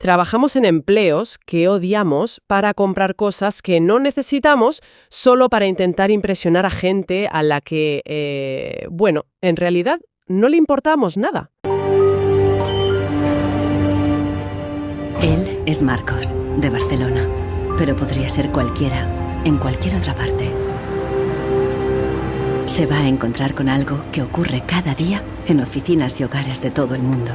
Trabajamos en empleos que odiamos para comprar cosas que no necesitamos solo para intentar impresionar a gente a la que, bueno, en realidad no le importamos nada. Él es Marcos, de Barcelona, pero podría ser cualquiera, en cualquier otra parte. Se va a encontrar con algo que ocurre cada día en oficinas y hogares de todo el mundo.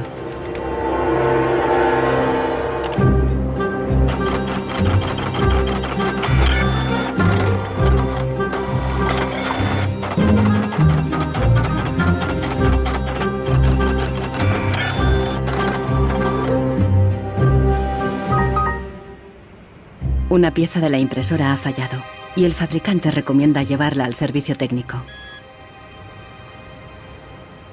Una pieza de la impresora ha fallado y el fabricante recomienda llevarla al servicio técnico.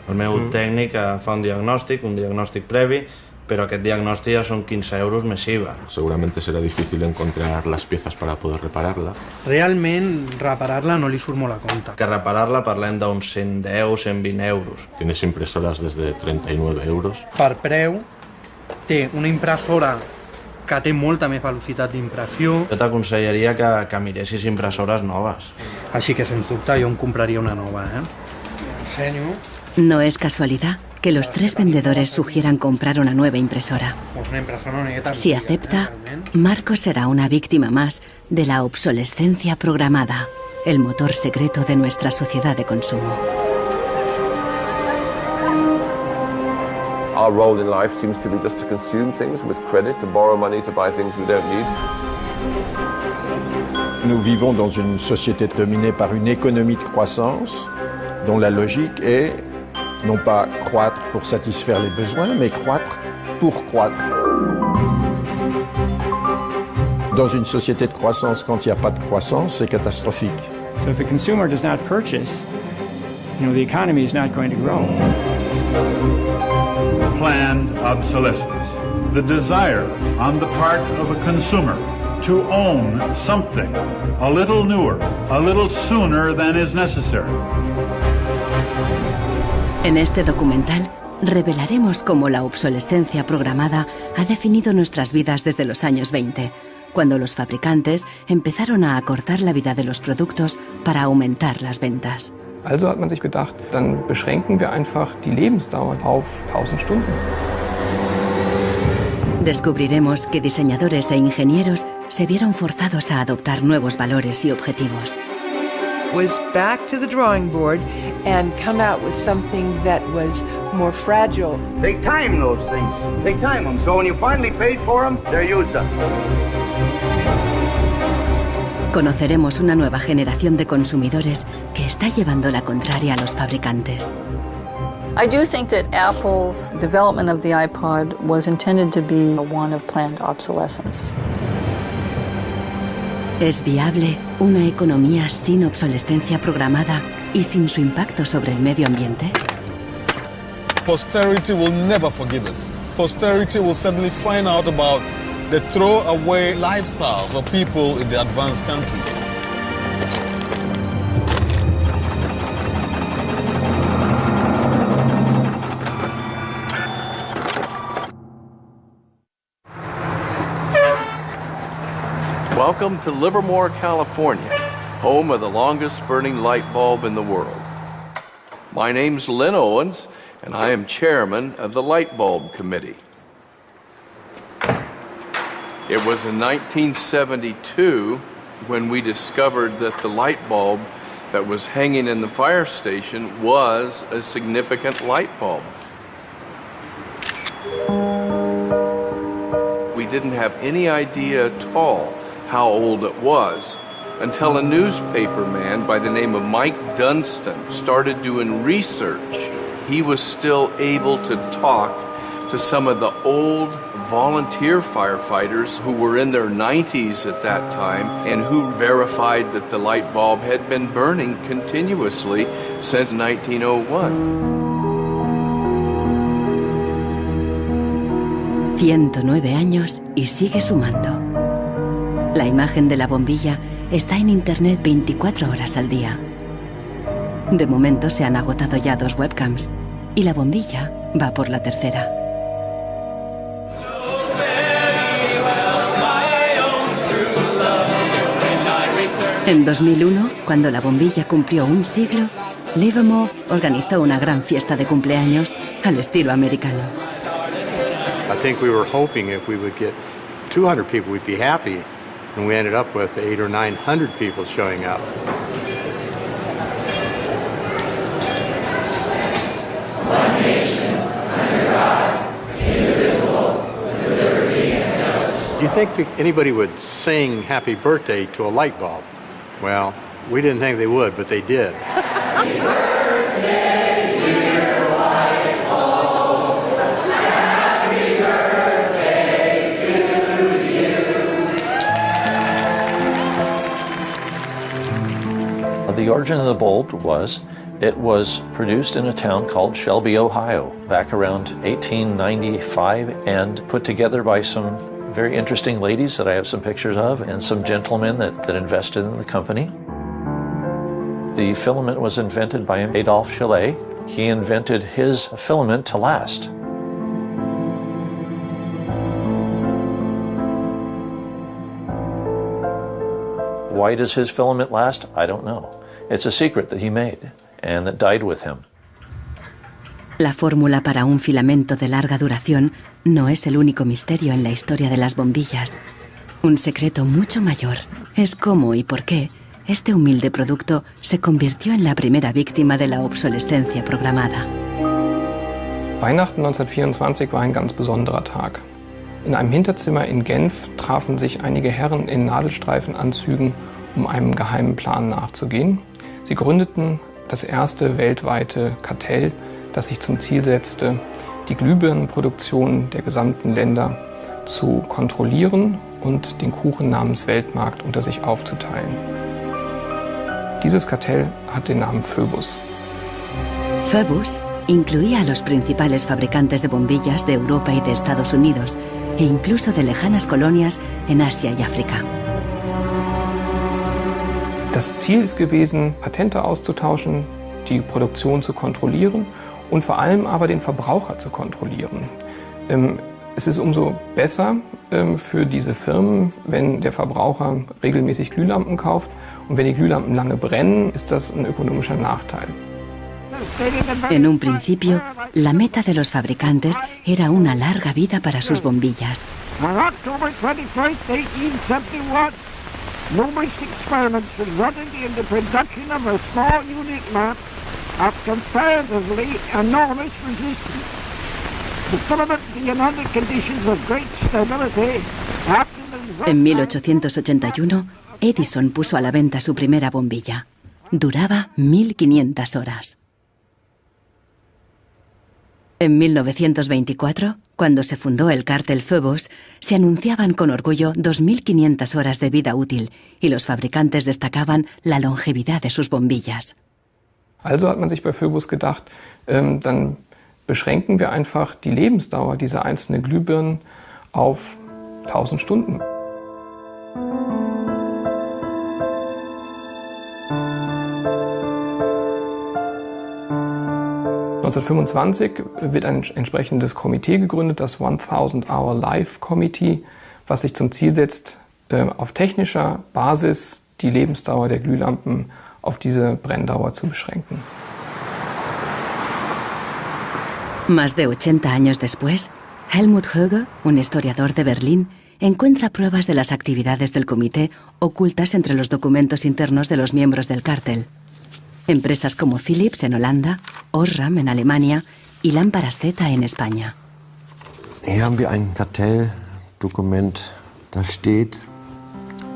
El meu tècnic fa un diagnòstic previ, pero aquest diagnòstic ja són 15 euros més IVA. Seguramente será difícil encontrar las piezas para poder repararla. Realment, reparar-la no li surt molt a compte. Que reparar-la parlem d'uns 110, 120 euros. Tienes impresoras desde 39 euros. Per preu, té una impressora que té molta més velocitat d'impressió. Jo t'aconsellaria que miressis impressores noves. Així que, sens dubte, jo em compraria una nova, Ensenyo. No es casualidad que los tres vendedores sugieran comprar una nueva impresora. Si acepta, Marcos será una víctima más de la obsolescencia programada, el motor secreto de nuestra sociedad de consumo. Our role in life seems to be just to consume things with credit, to borrow money to buy things we don't need. Nous vivons dans une société dominée par une économie de croissance dont la logique est non pas croître pour satisfaire les besoins, mais croître pour croître. Dans une société de croissance, quand il n'y a pas de croissance, c'est catastrophique. So if the consumer does not purchase, the economy is not going to grow. Planned obsolescence, the desire on the part of a consumer to own something a little newer, a little sooner than is necessary. En este documental revelaremos cómo la obsolescencia programada ha definido nuestras vidas desde los años 20, cuando los fabricantes empezaron a acortar la vida de los productos para aumentar las ventas. Also hat man sich gedacht, dann beschränken wir einfach die Lebensdauer auf 1000 Stunden. Descubriremos que diseñadores e ingenieros se vieron forzados a adoptar nuevos valores y objetivos. Was back to the drawing board and come out with something that was more fragile. Take time, those things. Take time them. So when you finally paid for them, they're used up. Conoceremos una nueva generación de consumidores que está llevando la contraria a los fabricantes. I do think that Apple's development of the iPod was intended to be one of planned obsolescence. ¿Es viable una economía sin obsolescencia programada y sin su impacto sobre el medio ambiente? Posterity will never forgive us. Posterity will suddenly find out about the throwaway lifestyles of people in the advanced countries. Welcome to Livermore, California, home of the longest burning light bulb in the world. My name's Lynn Owens, and I am chairman of the Light Bulb Committee. It was in 1972 when we discovered that the light bulb that was hanging in the fire station was a significant light bulb. We didn't have any idea at all how old it was until a newspaper man by the name of Mike Dunstan started doing research. He was still able to talk to some of the old volunteer firefighters who were in their 90s at that time and who verified that the light bulb had been burning continuously since 1901. 109 años y sigue sumando. La imagen de la bombilla está en internet 24 horas al día. De momento se han agotado ya 2 webcams y la bombilla va por la tercera. En 2001, cuando la bombilla cumplió un siglo, Livermore organizó una gran fiesta de cumpleaños al estilo americano. I think we were hoping if we would get 200 people, we'd be happy, and we ended up with 800 or 900 people showing up. One nation, under God, indivisible, with liberty and justice. Do you think that anybody would sing happy birthday to a light bulb? Well, we didn't think they would, but they did. Happy birthday, dear light bulb. Happy birthday to you. The origin of the bulb was, it was produced in a town called Shelby, Ohio, back around 1895, and put together by some very interesting ladies that I have some pictures of, and some gentlemen that invested in the company. The filament was invented by Adolphe Chaillet. He invented his filament to last. Why does his filament last? I don't know. It's a secret that he made and that died with him. La fórmula para un filamento de larga duración no es el único misterio en la historia de las bombillas. Un secreto mucho mayor es cómo y por qué este humilde producto se convirtió en la primera víctima de la obsolescencia programada. Weihnachten 1924 war ein ganz besonderer Tag. In einem Hinterzimmer in Genf trafen sich einige Herren in Nadelstreifenanzügen, um einem geheimen Plan nachzugehen. Sie gründeten das erste weltweite Kartell, das sich zum Ziel setzte, die Glühbirnenproduktion der gesamten Länder zu kontrollieren und den Kuchen namens Weltmarkt unter sich aufzuteilen. Dieses Kartell hat den Namen Phoebus. Phoebus incluía a los principales fabricantes de bombillas de Europa y de Estados Unidos, e incluso de lejanas colonias en Asia y África. Das Ziel ist gewesen, Patente auszutauschen, die Produktion zu kontrollieren und vor allem aber den Verbraucher zu kontrollieren. Es ist umso besser für diese Firmen, wenn der Verbraucher regelmäßig Glühlampen kauft, und wenn die Glühlampen lange brennen, ist das ein ökonomischer Nachteil. En un principio, la meta de los fabricantes era una larga vida para sus bombillas. On October 21st, 1871, numerous experiments resulted in the production of a small unique lamp of comparatively enormous resistance. The filament being under conditions of great stability after the... En 1881, Edison puso a la venta su primera bombilla. Duraba 1500 horas. En 1924, cuando se fundó el cártel Phoebus, se anunciaban con orgullo 2500 horas de vida útil y los fabricantes destacaban la longevidad de sus bombillas. Also hat man sich bei Phoebus gedacht, dann beschränken wir einfach die Lebensdauer dieser einzelnen Glühbirnen auf 1000 Stunden. (1925) wird ein entsprechendes Komitee gegründet, das 1000 Hour Life Committee, was sich zum Ziel setzt, auf technischer Basis die Lebensdauer der Glühlampen auf diese Brenndauer zu beschränken. Más de 80 años después, Helmut Höge, un historiador de Berlín, encuentra pruebas de las actividades del comité ocultas entre los documentos internos de los miembros del cártel. Empresas como Philips en Holanda, Osram en Alemania y Lámparas Z en España. Hier haben wir ein Kartelldokument, da steht: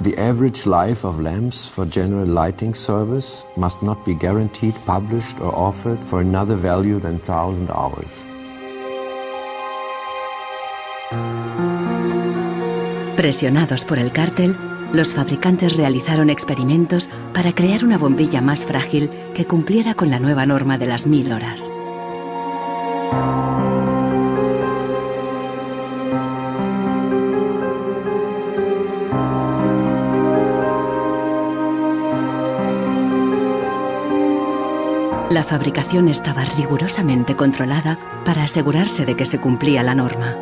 The average life of lamps for general lighting service must not be guaranteed, published or offered for another value than 1000 hours. Presionados por el cártel, los fabricantes realizaron experimentos para crear una bombilla más frágil que cumpliera con la nueva norma de las 1000 horas. La fabricación estaba rigurosamente controlada para asegurarse de que se cumplía la norma.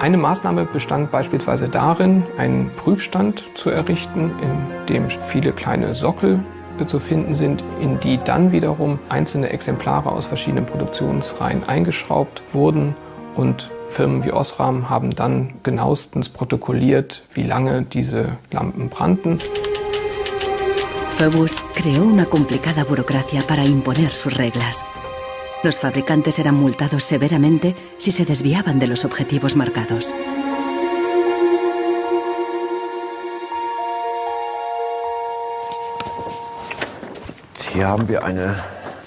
Eine Maßnahme bestand beispielsweise darin, einen Prüfstand zu errichten, in dem viele kleine Sockel zu finden sind, in die dann wiederum einzelne Exemplare aus verschiedenen Produktionsreihen eingeschraubt wurden und Firmen wie Osram haben dann genauestens protokolliert, wie lange diese Lampen brannten. Phoebus creó una complicada burocracia para imponer sus reglas. Los fabricantes eran multados severamente si se desviaban de los objetivos marcados. Hier haben wir eine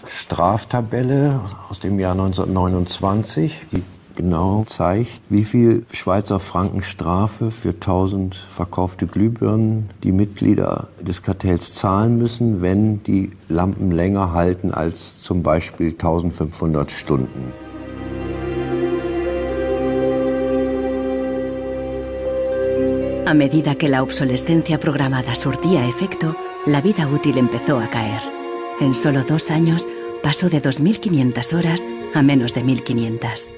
Straftabelle aus dem Jahr 1929, die genau zeigt, wie viel Schweizer Franken Strafe für 1000 verkaufte Glühbirnen die Mitglieder des Kartells zahlen müssen, wenn die Lampen länger halten als zum Beispiel 1500 Stunden. A medida que la obsolescencia programada surtía efecto, la vida útil empezó a caer. En solo 2 años pasó de 2.500 horas a menos de 1.500.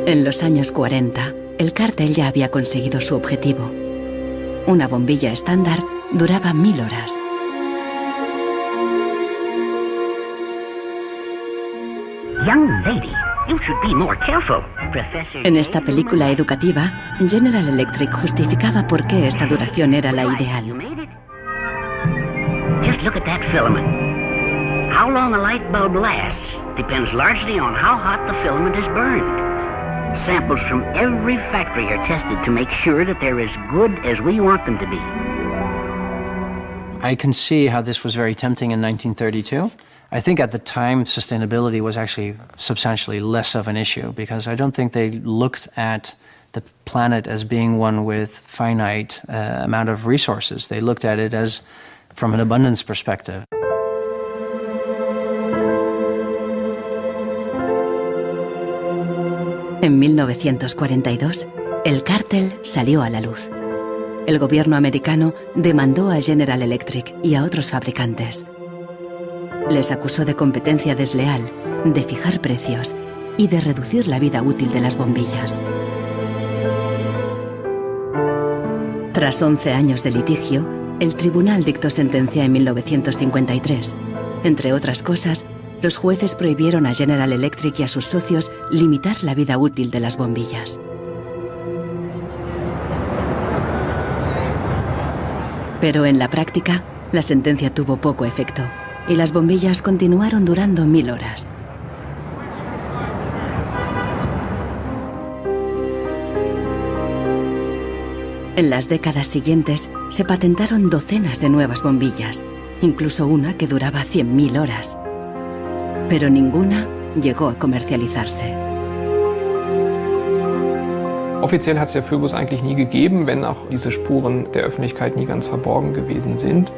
En los años 40, el cártel ya había conseguido su objetivo. Una bombilla estándar duraba 1000 horas. Young lady, you should be more careful. Professor... En esta película educativa, General Electric justificaba por qué esta duración era la ideal. Just look at that filament. How long a light bulb lasts depends largely on how hot the filament is burned. Samples from every factory are tested to make sure that they're as good as we want them to be. I can see how this was very tempting in 1932. I think at the time sustainability was actually substantially less of an issue because I don't think they looked at the planet as being one with finite amount of resources. They looked at it as from an abundance perspective. En 1942, el cártel salió a la luz. El gobierno americano demandó a General Electric y a otros fabricantes. Les acusó de competencia desleal, de fijar precios y de reducir la vida útil de las bombillas. Tras 11 años de litigio, el tribunal dictó sentencia en 1953. Entre otras cosas, los jueces prohibieron a General Electric y a sus socios limitar la vida útil de las bombillas. Pero en la práctica, la sentencia tuvo poco efecto y las bombillas continuaron durando 1000 horas. En las décadas siguientes se patentaron docenas de nuevas bombillas, incluso una que duraba 100.000 horas. Pero ninguna llegó a comercializarse. Offiziell hat es ja Phoebus eigentlich nie gegeben, wenn auch diese Spuren der Öffentlichkeit nie ganz verborgen gewesen sind.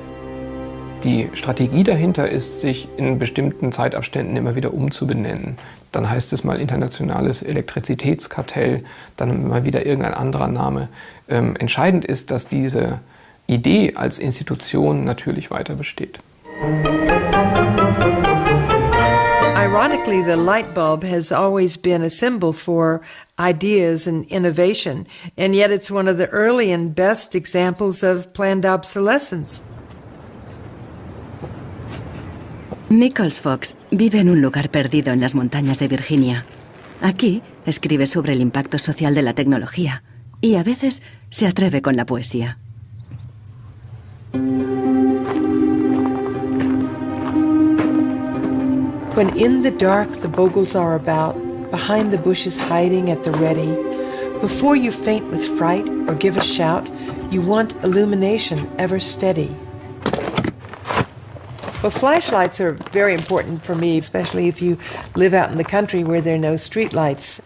Die Strategie dahinter ist, sich in bestimmten Zeitabständen immer wieder umzubenennen. Dann heißt es mal internationales Elektrizitätskartell, dann mal wieder irgendein anderer Name. Entscheidend ist, dass diese Idee als Institution natürlich weiter besteht. Ironically, the light bulb has always been a symbol for ideas and innovation, and yet it's one of the early and best examples of planned obsolescence. Nichols Fox vive en un lugar perdido en las montañas de Virginia. Aquí escribe sobre el impacto social de la tecnología y a veces se atreve con la poesía. When in the dark the bogles are about, behind the bushes hiding at the ready, before you faint with fright or give a shout, you want illumination ever steady. Well, flashlights are very important for me, especially if you live out in the country where there are no streetlights.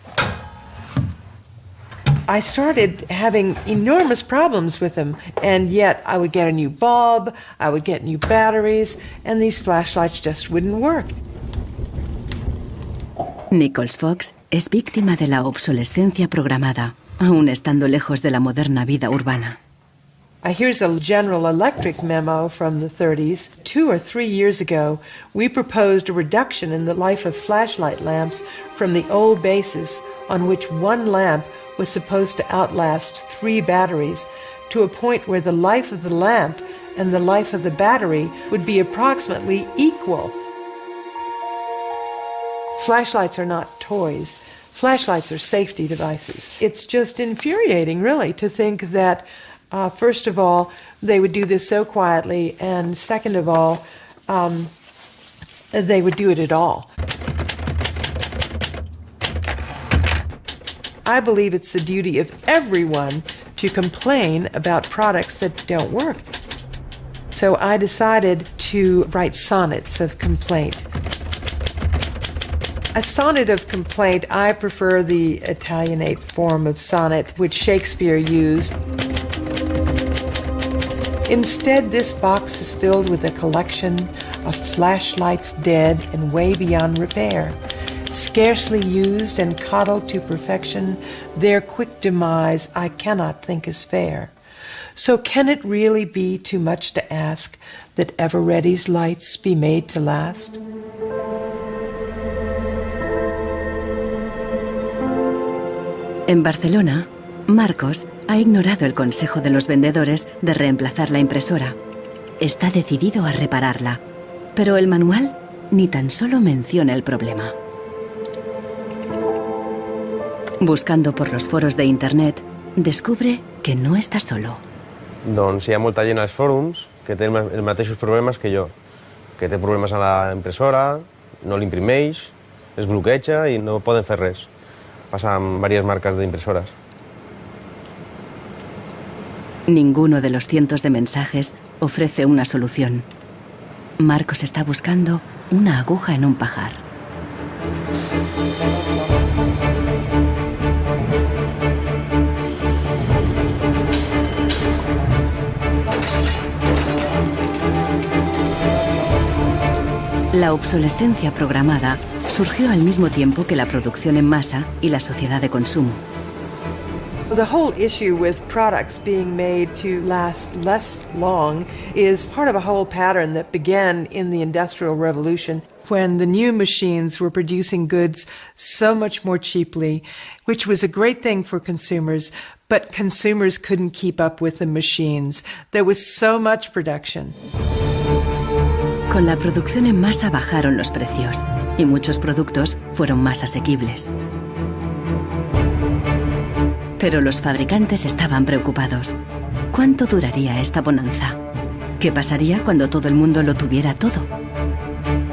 I started having enormous problems with them, and yet I would get a new bulb, I would get new batteries, and these flashlights just wouldn't work. Nichols Fox es víctima de la obsolescencia programada, aún estando lejos de la moderna vida urbana. Here's a General Electric memo from the 30s. 2 or 3 years ago, we proposed a reduction in the life of flashlight lamps from the old basis on which one lamp was supposed to outlast 3 batteries to a point where the life of the lamp and the life of the battery would be approximately equal. Flashlights are not toys. Flashlights are safety devices. It's just infuriating, really, to think that, first of all, they would do this so quietly, and second of all, they would do it at all. I believe it's the duty of everyone to complain about products that don't work. So I decided to write sonnets of complaint. A sonnet of complaint, I prefer the Italianate form of sonnet which Shakespeare used. Instead, this box is filled with a collection of flashlights dead and way beyond repair. Scarcely used and coddled to perfection, their quick demise I cannot think is fair. So can it really be too much to ask that Ever-Ready's lights be made to last? En Barcelona, Marcos ha ignorado el consejo de los vendedores de reemplazar la impresora. Está decidido a repararla, pero el manual ni tan solo menciona el problema. Buscando por los foros de internet, descubre que no está solo. Doncs hi ha molta gent als fòrums que té els mateixos problemes que jo, que té problemes a la impressora, no l'imprimeix, es bloqueja i no poden fer res. Passa amb diverses marques d'impressores. Ninguno de los cientos de mensajes ofrece una solución. Marcos está buscando una aguja en un pajar. La obsolescencia programada surgió al mismo tiempo que la producción en masa y la sociedad de consumo. The whole issue with products being made to last less long is part of a whole pattern that began in the Industrial Revolution, when the new machines were producing goods so much more cheaply, which was a great thing for consumers, but consumers couldn't keep up with the machines. There was so much production. Con la producción en masa bajaron los precios y muchos productos fueron más asequibles. Pero los fabricantes estaban preocupados. ¿Cuánto duraría esta bonanza? ¿Qué pasaría cuando todo el mundo lo tuviera todo?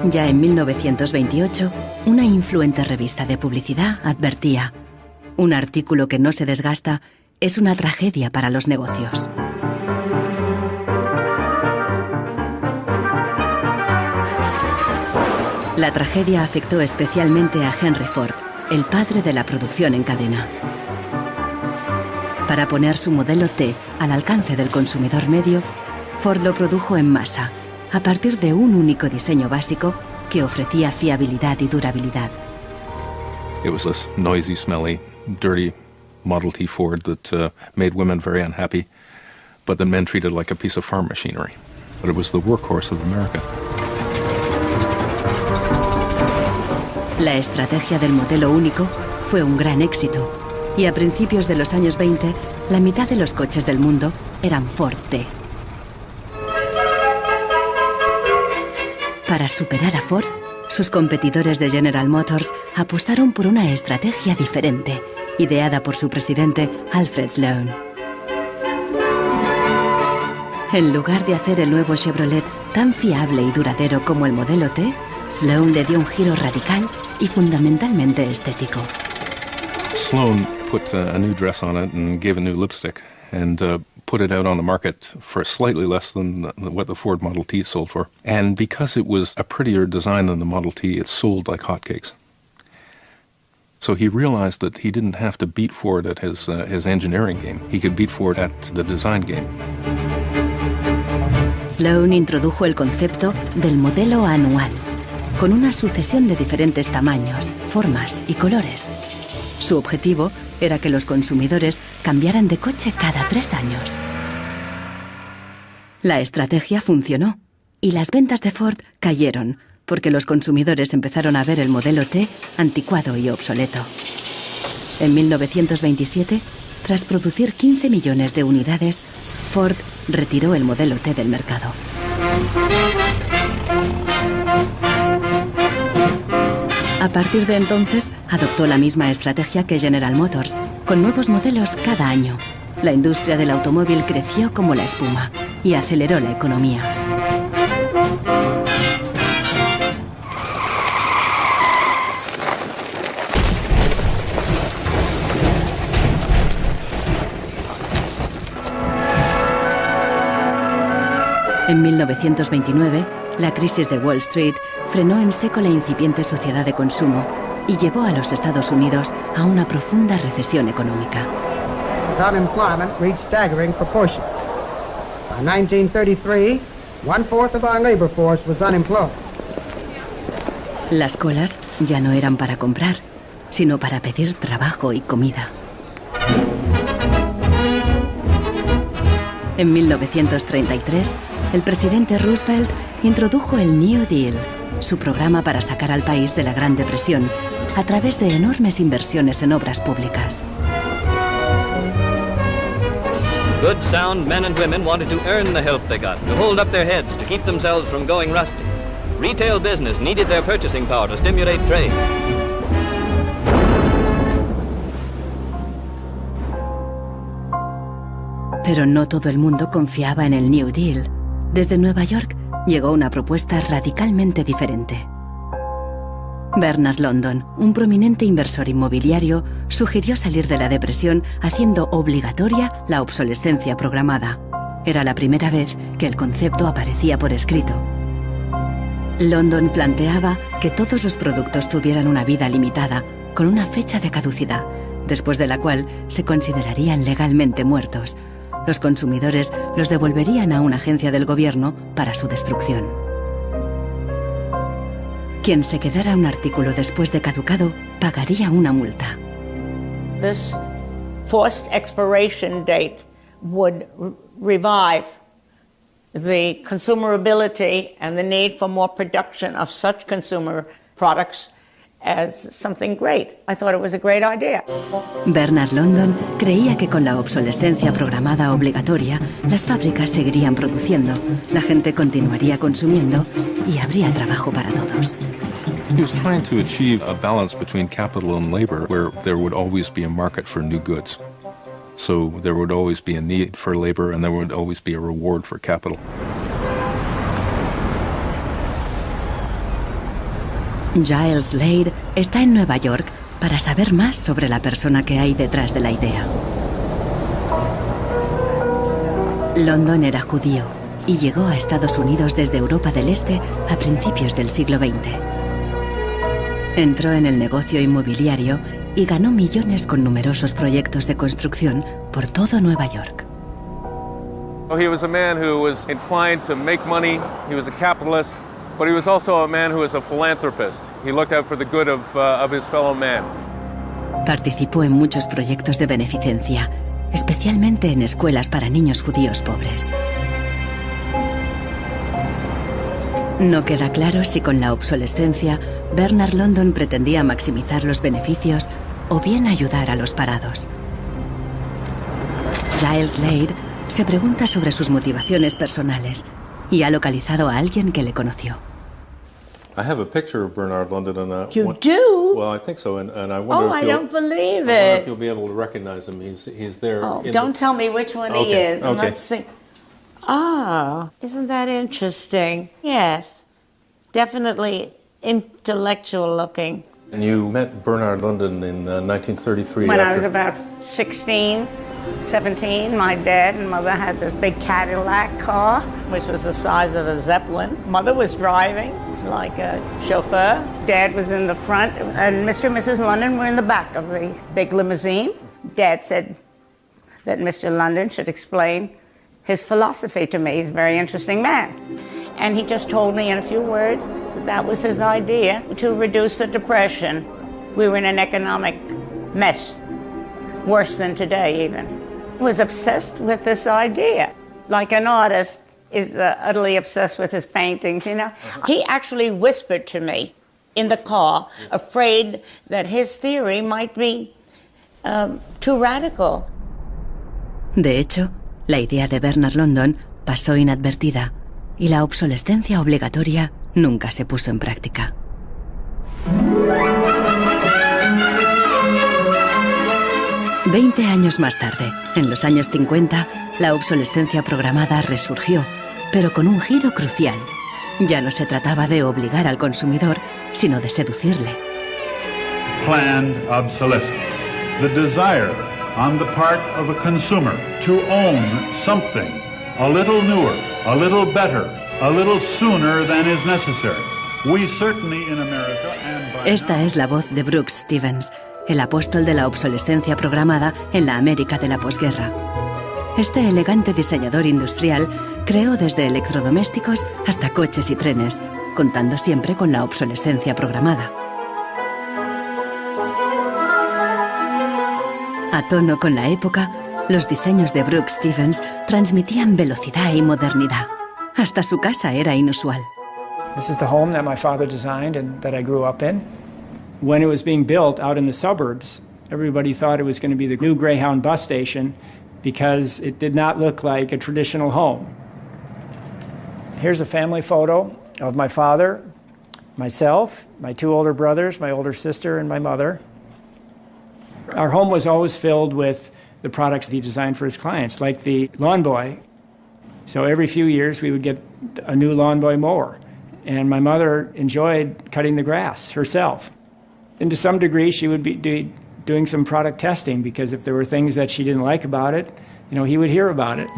Ya en 1928, una influente revista de publicidad advertía: un artículo que no se desgasta es una tragedia para los negocios. La tragedia afectó especialmente a Henry Ford, el padre de la producción en cadena. Para poner su modelo T al alcance del consumidor medio, Ford lo produjo en masa, a partir de un único diseño básico que ofrecía fiabilidad y durabilidad. It was this noisy, smelly, dirty Model T Ford that made women very unhappy, but that men treated like a piece of farm machinery. But it was the workhorse of America. La estrategia del modelo único fue un gran éxito, y a principios de los años 20, la mitad de los coches del mundo eran Ford T. Para superar a Ford, sus competidores de General Motors apostaron por una estrategia diferente, ideada por su presidente Alfred Sloan. En lugar de hacer el nuevo Chevrolet tan fiable y duradero como el modelo T, Sloan le dio un giro radical y fundamentalmente estético. Sloan put a new dress on it and gave a new lipstick and put it out on the market for slightly less than what the Ford Model T sold for. And because it was a prettier design than the Model T, it sold like hotcakes. So he realized that he didn't have to beat Ford at his engineering game. He could beat Ford at the design game. Sloan introdujo el concepto del modelo anual, con una sucesión de diferentes tamaños, formas y colores. Su objetivo era que los consumidores cambiaran de coche cada 3 años. La estrategia funcionó y las ventas de Ford cayeron porque los consumidores empezaron a ver el modelo T anticuado y obsoleto. En 1927, tras producir 15 millones de unidades, Ford retiró el modelo T del mercado. A partir de entonces, adoptó la misma estrategia que General Motors, con nuevos modelos cada año. La industria del automóvil creció como la espuma y aceleró la economía. En 1929, la crisis de Wall Street frenó en seco la incipiente sociedad de consumo y llevó a los Estados Unidos a una profunda recesión económica. Unemployment reached staggering proportions. By 1933, 1/4 of our labor force was unemployed. Las colas ya no eran para comprar, sino para pedir trabajo y comida. En 1933, el presidente Roosevelt introdujo el New Deal, su programa para sacar al país de la Gran Depresión, a través de enormes inversiones en obras públicas. Good, sound men and women wanted to earn the help they got, to hold up their heads, to keep themselves from going rusty. Retail business needed their purchasing power to stimulate trade. Pero no todo el mundo confiaba en el New Deal. Desde Nueva York llegó una propuesta radicalmente diferente. Bernard London, un prominente inversor inmobiliario, sugirió salir de la depresión haciendo obligatoria la obsolescencia programada. Era la primera vez que el concepto aparecía por escrito. London planteaba que todos los productos tuvieran una vida limitada, con una fecha de caducidad, después de la cual se considerarían legalmente muertos. Los consumidores los devolverían a una agencia del gobierno para su destrucción. Quien se quedara un artículo después de caducado pagaría una multa. This forced expiration date would revive the consumerability and the need for more production of such consumer products as something great. I thought it was a great idea. Bernard London creía que con la obsolescencia programada obligatoria, las fábricas seguirían produciendo, la gente continuaría consumiendo y habría trabajo para todos. He was trying to achieve a balance between capital and labor where there would always be a market for new goods. So there would always be a need for labor and there would always be a reward for capital. Giles Slade está en Nueva York para saber más sobre la persona que hay detrás de la idea. London era judío y llegó a Estados Unidos desde Europa del Este a principios del siglo XX. Entró en el negocio inmobiliario y ganó millones con numerosos proyectos de construcción por todo Nueva York. He was a man who was inclined to make money. He was a capitalist. But he was also a man who was a philanthropist. He looked out for the good of his fellow man. Participó en muchos proyectos de beneficencia, especialmente en escuelas para niños judíos pobres. No queda claro si con la obsolescencia Bernard London pretendía maximizar los beneficios o bien ayudar a los parados. Giles Slade se pregunta sobre sus motivaciones personales y ha localizado a alguien que le conoció. I have a picture of Bernard London and You do? Well, I think so, and I wonder I if you'll, don't believe I wonder it. if you'll be able to recognize him. He's there. Oh, in don't the... tell me which one he Okay, is. And okay. let's see. Ah, isn't that interesting? Yes, definitely intellectual looking. And you met Bernard London in 1933. When I was about 16, 17, my dad and mother had this big Cadillac car, which was the size of a Zeppelin. Mother was driving like a chauffeur. Dad was in the front, and Mr. and Mrs. London were in the back of the big limousine. Dad said that Mr. London should explain his philosophy to me. He's a very interesting man. And he just told me in a few words that that was his idea to reduce the Depression. We were in an economic mess, worse than today even. Was obsessed with this idea. Like an artist, is utterly obsessed with his paintings, you know. He actually whispered to me in the car, afraid that his theory might be too radical. De hecho, la idea de Bernard London pasó inadvertida y la obsolescencia obligatoria nunca se puso en práctica. Veinte años más tarde, en los años 50, la obsolescencia programada resurgió, pero con un giro crucial. Ya no se trataba de obligar al consumidor, sino de seducirle. Planned obsolescence. The desire on the part of a consumer to own something a little newer, a little better, a little sooner than is necessary. We certainly in America and by Esta es la voz de Brooks Stevens, el apóstol de la obsolescencia programada en la América de la posguerra. Este elegante diseñador industrial creó desde electrodomésticos hasta coches y trenes, contando siempre con la obsolescencia programada. A tono con la época, los diseños de Brooks Stevens transmitían velocidad y modernidad. Hasta su casa era inusual. This is the home that my father designed and that I grew up in. When it was being built out in the suburbs, everybody thought it was going to be the new Greyhound bus station because it did not look like a traditional home. Here's a family photo of my father, myself, my two older brothers, my older sister, and my mother. Our home was always filled with the products he designed for his clients, like the Lawn Boy. So every few years we would get a new Lawn Boy mower. And my mother enjoyed cutting the grass herself. And to some degree, she would be doing some product testing, because if there were things that she didn't like about it, you know, he would hear about it.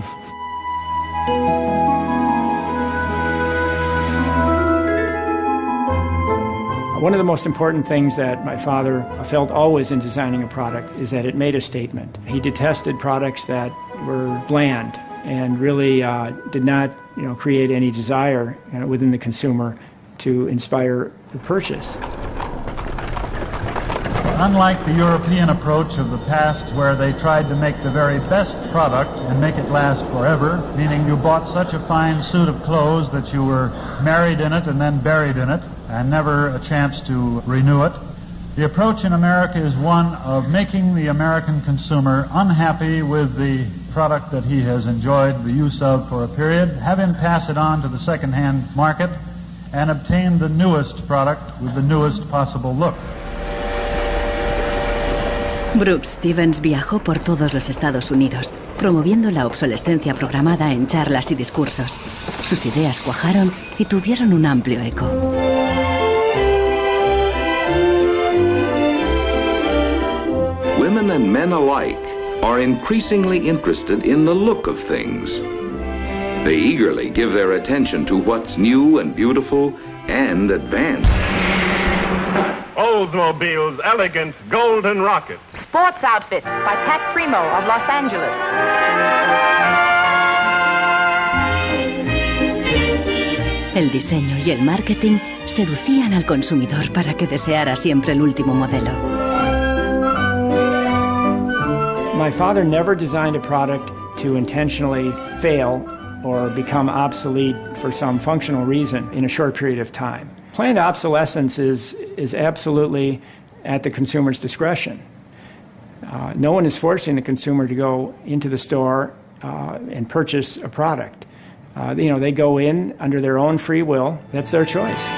One of the most important things that my father felt always in designing a product is that it made a statement. He detested products that were bland and really did not, you know, create any desire within the consumer to inspire the purchase. Unlike the European approach of the past, where they tried to make the very best product and make it last forever, meaning you bought such a fine suit of clothes that you were married in it and then buried in it, and never a chance to renew it, the approach in America is one of making the American consumer unhappy with the product that he has enjoyed the use of for a period, have him pass it on to the second-hand market, and obtain the newest product with the newest possible look. Brooks Stevens viajó por todos los Estados Unidos, promoviendo la obsolescencia programada en charlas y discursos. Sus ideas cuajaron y tuvieron un amplio eco. Women and men alike are increasingly interested in the look of things. They eagerly give their attention to what's new and beautiful and advanced. Oldsmobile's elegant golden rocket. Sports outfit by Pat Primo of Los Angeles. El diseño y el marketing seducían al consumidor para que deseara siempre el último modelo. My father never designed a product to intentionally fail or become obsolete for some functional reason in a short period of time. Planned obsolescence is absolutely at the consumer's discretion. No one is forcing the consumer to go into the store and purchase a product. You know, they go in under their own free will. That's their choice.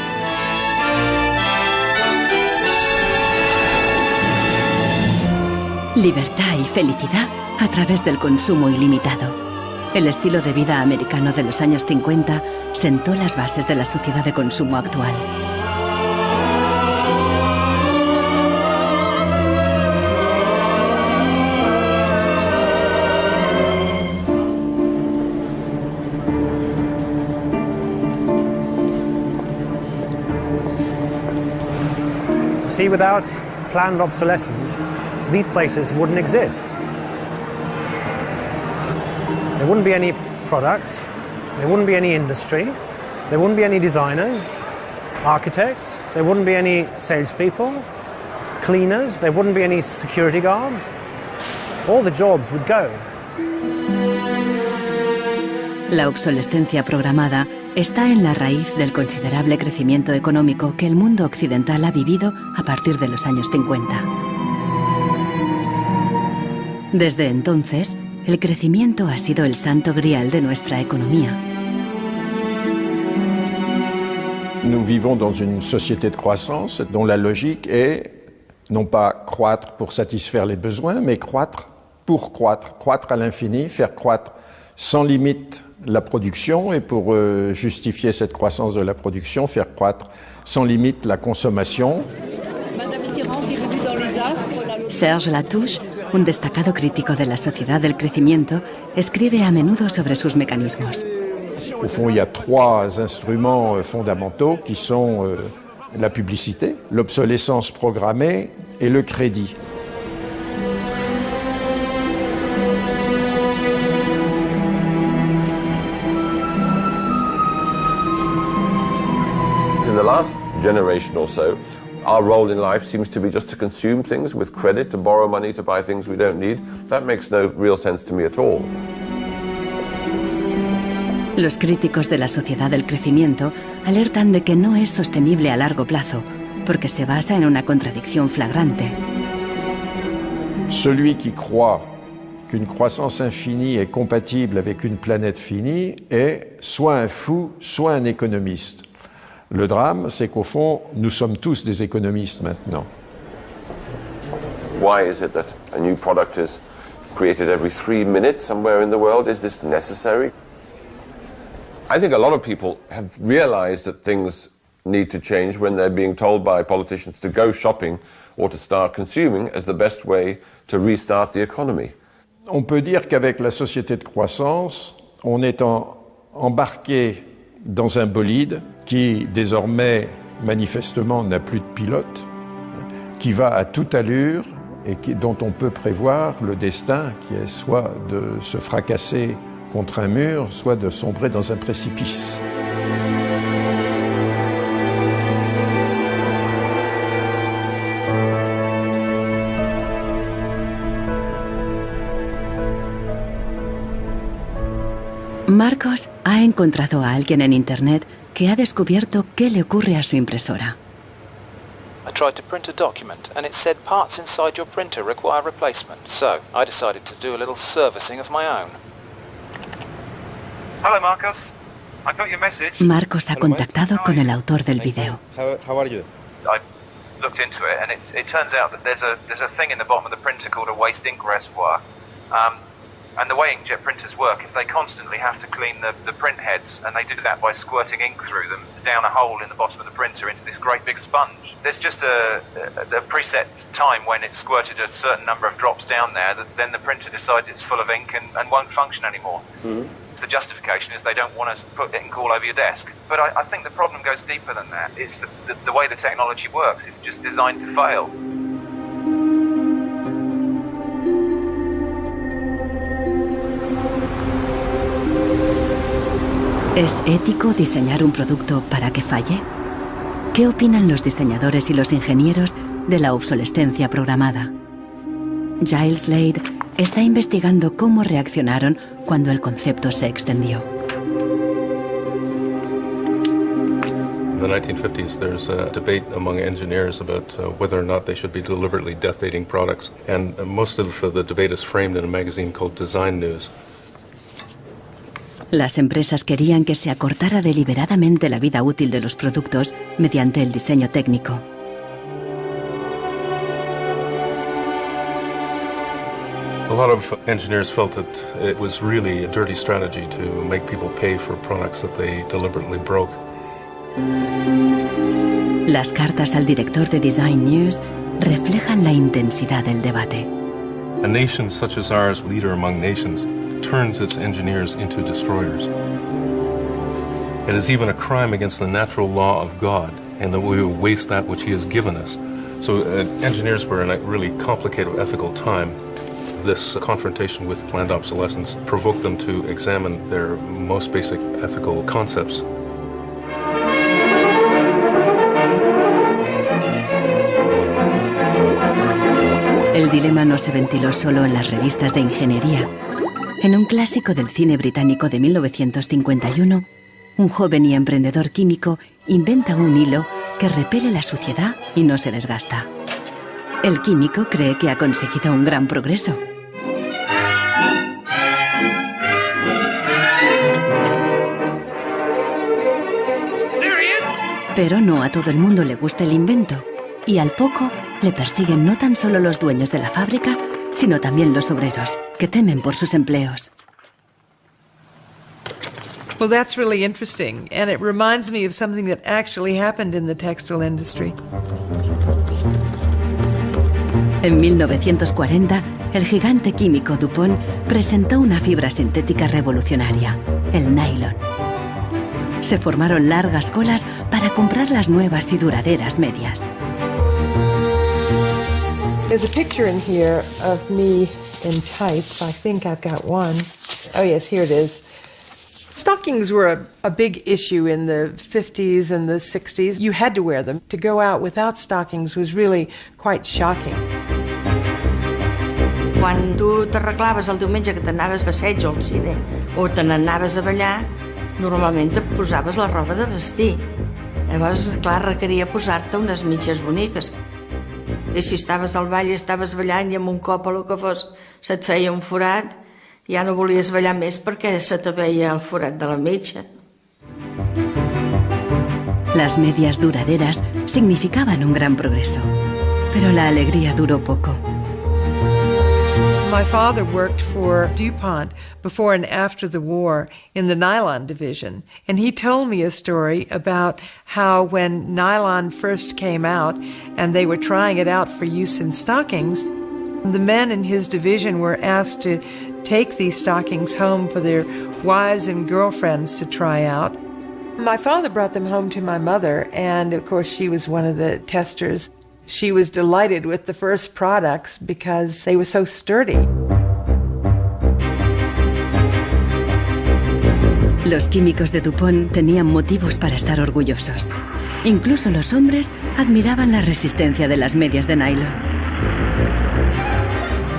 Libertad y felicidad a través del consumo ilimitado. El estilo de vida americano de los años 50 sentó las bases de la sociedad de consumo actual. See, without planned obsolescence, these places wouldn't exist. There wouldn't be any products, there wouldn't be any industry, there wouldn't be any designers, architects, there wouldn't be any salespeople, cleaners, there wouldn't be any security guards. All the jobs would go. La obsolescencia programada está en la raíz del considerable crecimiento económico que el mundo occidental ha vivido a partir de los años 50. Desde entonces, el crecimiento ha sido el santo grial de nuestra economía. Nous vivons dans une société de croissance dont la logique est non pas croître pour satisfaire les besoins, mais croître pour croître, croître à l'infini, faire croître sans limite la production et pour justifier cette croissance de la production, faire croître sans limite la consommation. Serge Latouche, un destacado crítico de la sociedad del crecimiento, escribe a menudo sobre sus mecanismos. Au fond, il y a trois instruments fondamentaux qui sont la publicité, l'obsolescence programmée et le crédit. In the last generation or so, our role in life seems to be just to consume things with credit, to borrow money to buy things we don't need. That makes no real sense to me at all. Los críticos de la sociedad del crecimiento alertan de que no es sostenible a largo plazo, porque se basa en una contradicción flagrante. Celui qui croit qu'une croissance infinie est compatible avec une planète finie est soit un fou, soit un économiste. Le drame, c'est qu'au fond, nous sommes tous des économistes maintenant. Why is it that a new product is created every 3 minutes somewhere in the world? Is this necessary? I think a lot of people have realized that things need to change when they're being told by politicians to go shopping or to start consuming as the best way to restart the economy. On peut dire qu'avec la société de croissance, on est embarqué dans un bolide qui désormais manifestement n'a plus de pilote, qui va à toute allure et dont on peut prévoir le destin qui est soit de se fracasser contre un mur, soit de sombrer dans un précipice. Marcos ha encontrado a alguien en Internet que ha descubierto qué le ocurre a su impresora. I tried to print a document and it said parts inside your printer require replacement, so I decided to do a little servicing of my own. Hello, Marcos. I got your message. Marcos ha contactado con el autor del video. How are you? I looked into it and it turns out that there's a thing in the bottom of the printer called a waste ink reservoir. And the way inkjet printers work is they constantly have to clean the print heads, and they do that by squirting ink through them down a hole in the bottom of the printer into this great big sponge. There's just a preset time when it's squirted a certain number of drops down there that then the printer decides it's full of ink and won't function anymore. Mm-hmm. The justification is they don't want to put ink all over your desk. But I think the problem goes deeper than that. It's the way the technology works. It's just designed to fail. ¿Es ético diseñar un producto para que falle? ¿Qué opinan los diseñadores y los ingenieros de la obsolescencia programada? Giles Slade está investigando cómo reaccionaron cuando el concepto se extendió. In the 1950s, there's a debate among engineers about whether or not they should be deliberately death dating products, and most of the debate is framed in a magazine called Design News. Las empresas querían que se acortara deliberadamente la vida útil de los productos mediante el diseño técnico. A lot of engineers felt that it was really a dirty strategy to make people pay for products that they deliberately broke. Las cartas al director de Design News reflejan la intensidad del debate. A nation such as ours, leader among nations, turns its engineers into destroyers. It is even a crime against the natural law of God, and that we waste that which He has given us. So engineers were in a really complicated ethical time. This confrontation with planned obsolescence provoked them to examine their most basic ethical concepts. El dilema no se ventiló solo en las revistas de ingeniería. En un clásico del cine británico de 1951, un joven y emprendedor químico inventa un hilo que repele la suciedad y no se desgasta. El químico cree que ha conseguido un gran progreso. Pero no a todo el mundo le gusta el invento, y al poco le persiguen no tan solo los dueños de la fábrica, sino también los obreros, que temen por sus empleos. Well, that's really interesting, and it reminds me of something that actually happened in the textile industry. En 1940, el gigante químico DuPont presentó una fibra sintética revolucionaria, el nylon. Se formaron largas colas para comprar las nuevas y duraderas medias. There's a picture in here of me in tights. I think I've got one. Oh yes, here it is. Stockings were a big issue in the 50s and the 60s. You had to wear them. To go out without stockings was really quite shocking. Quan tu t'arreglaves el diumenge que t'anaves a assaig o al cine o te n'anaves a ballar, normalment et posaves la roba de vestir. Llavors, clar, requeria posar-te unes mitges boniques. I si estaves al ball i estaves ballant i amb un cop o el que fos se't feia un forat, ja no volies ballar més perquè se te veia el forat de la mitja. Las medias duraderas significaban un gran progreso, pero la alegría duró poco. My father worked for DuPont before and after the war in the nylon division, and he told me a story about how when nylon first came out and they were trying it out for use in stockings, the men in his division were asked to take these stockings home for their wives and girlfriends to try out. My father brought them home to my mother, and of course she was one of the testers. She was delighted with the first products because they were so sturdy. Los químicos de DuPont tenían motivos para estar orgullosos. Incluso los hombres admiraban la resistencia de las medias de nylon.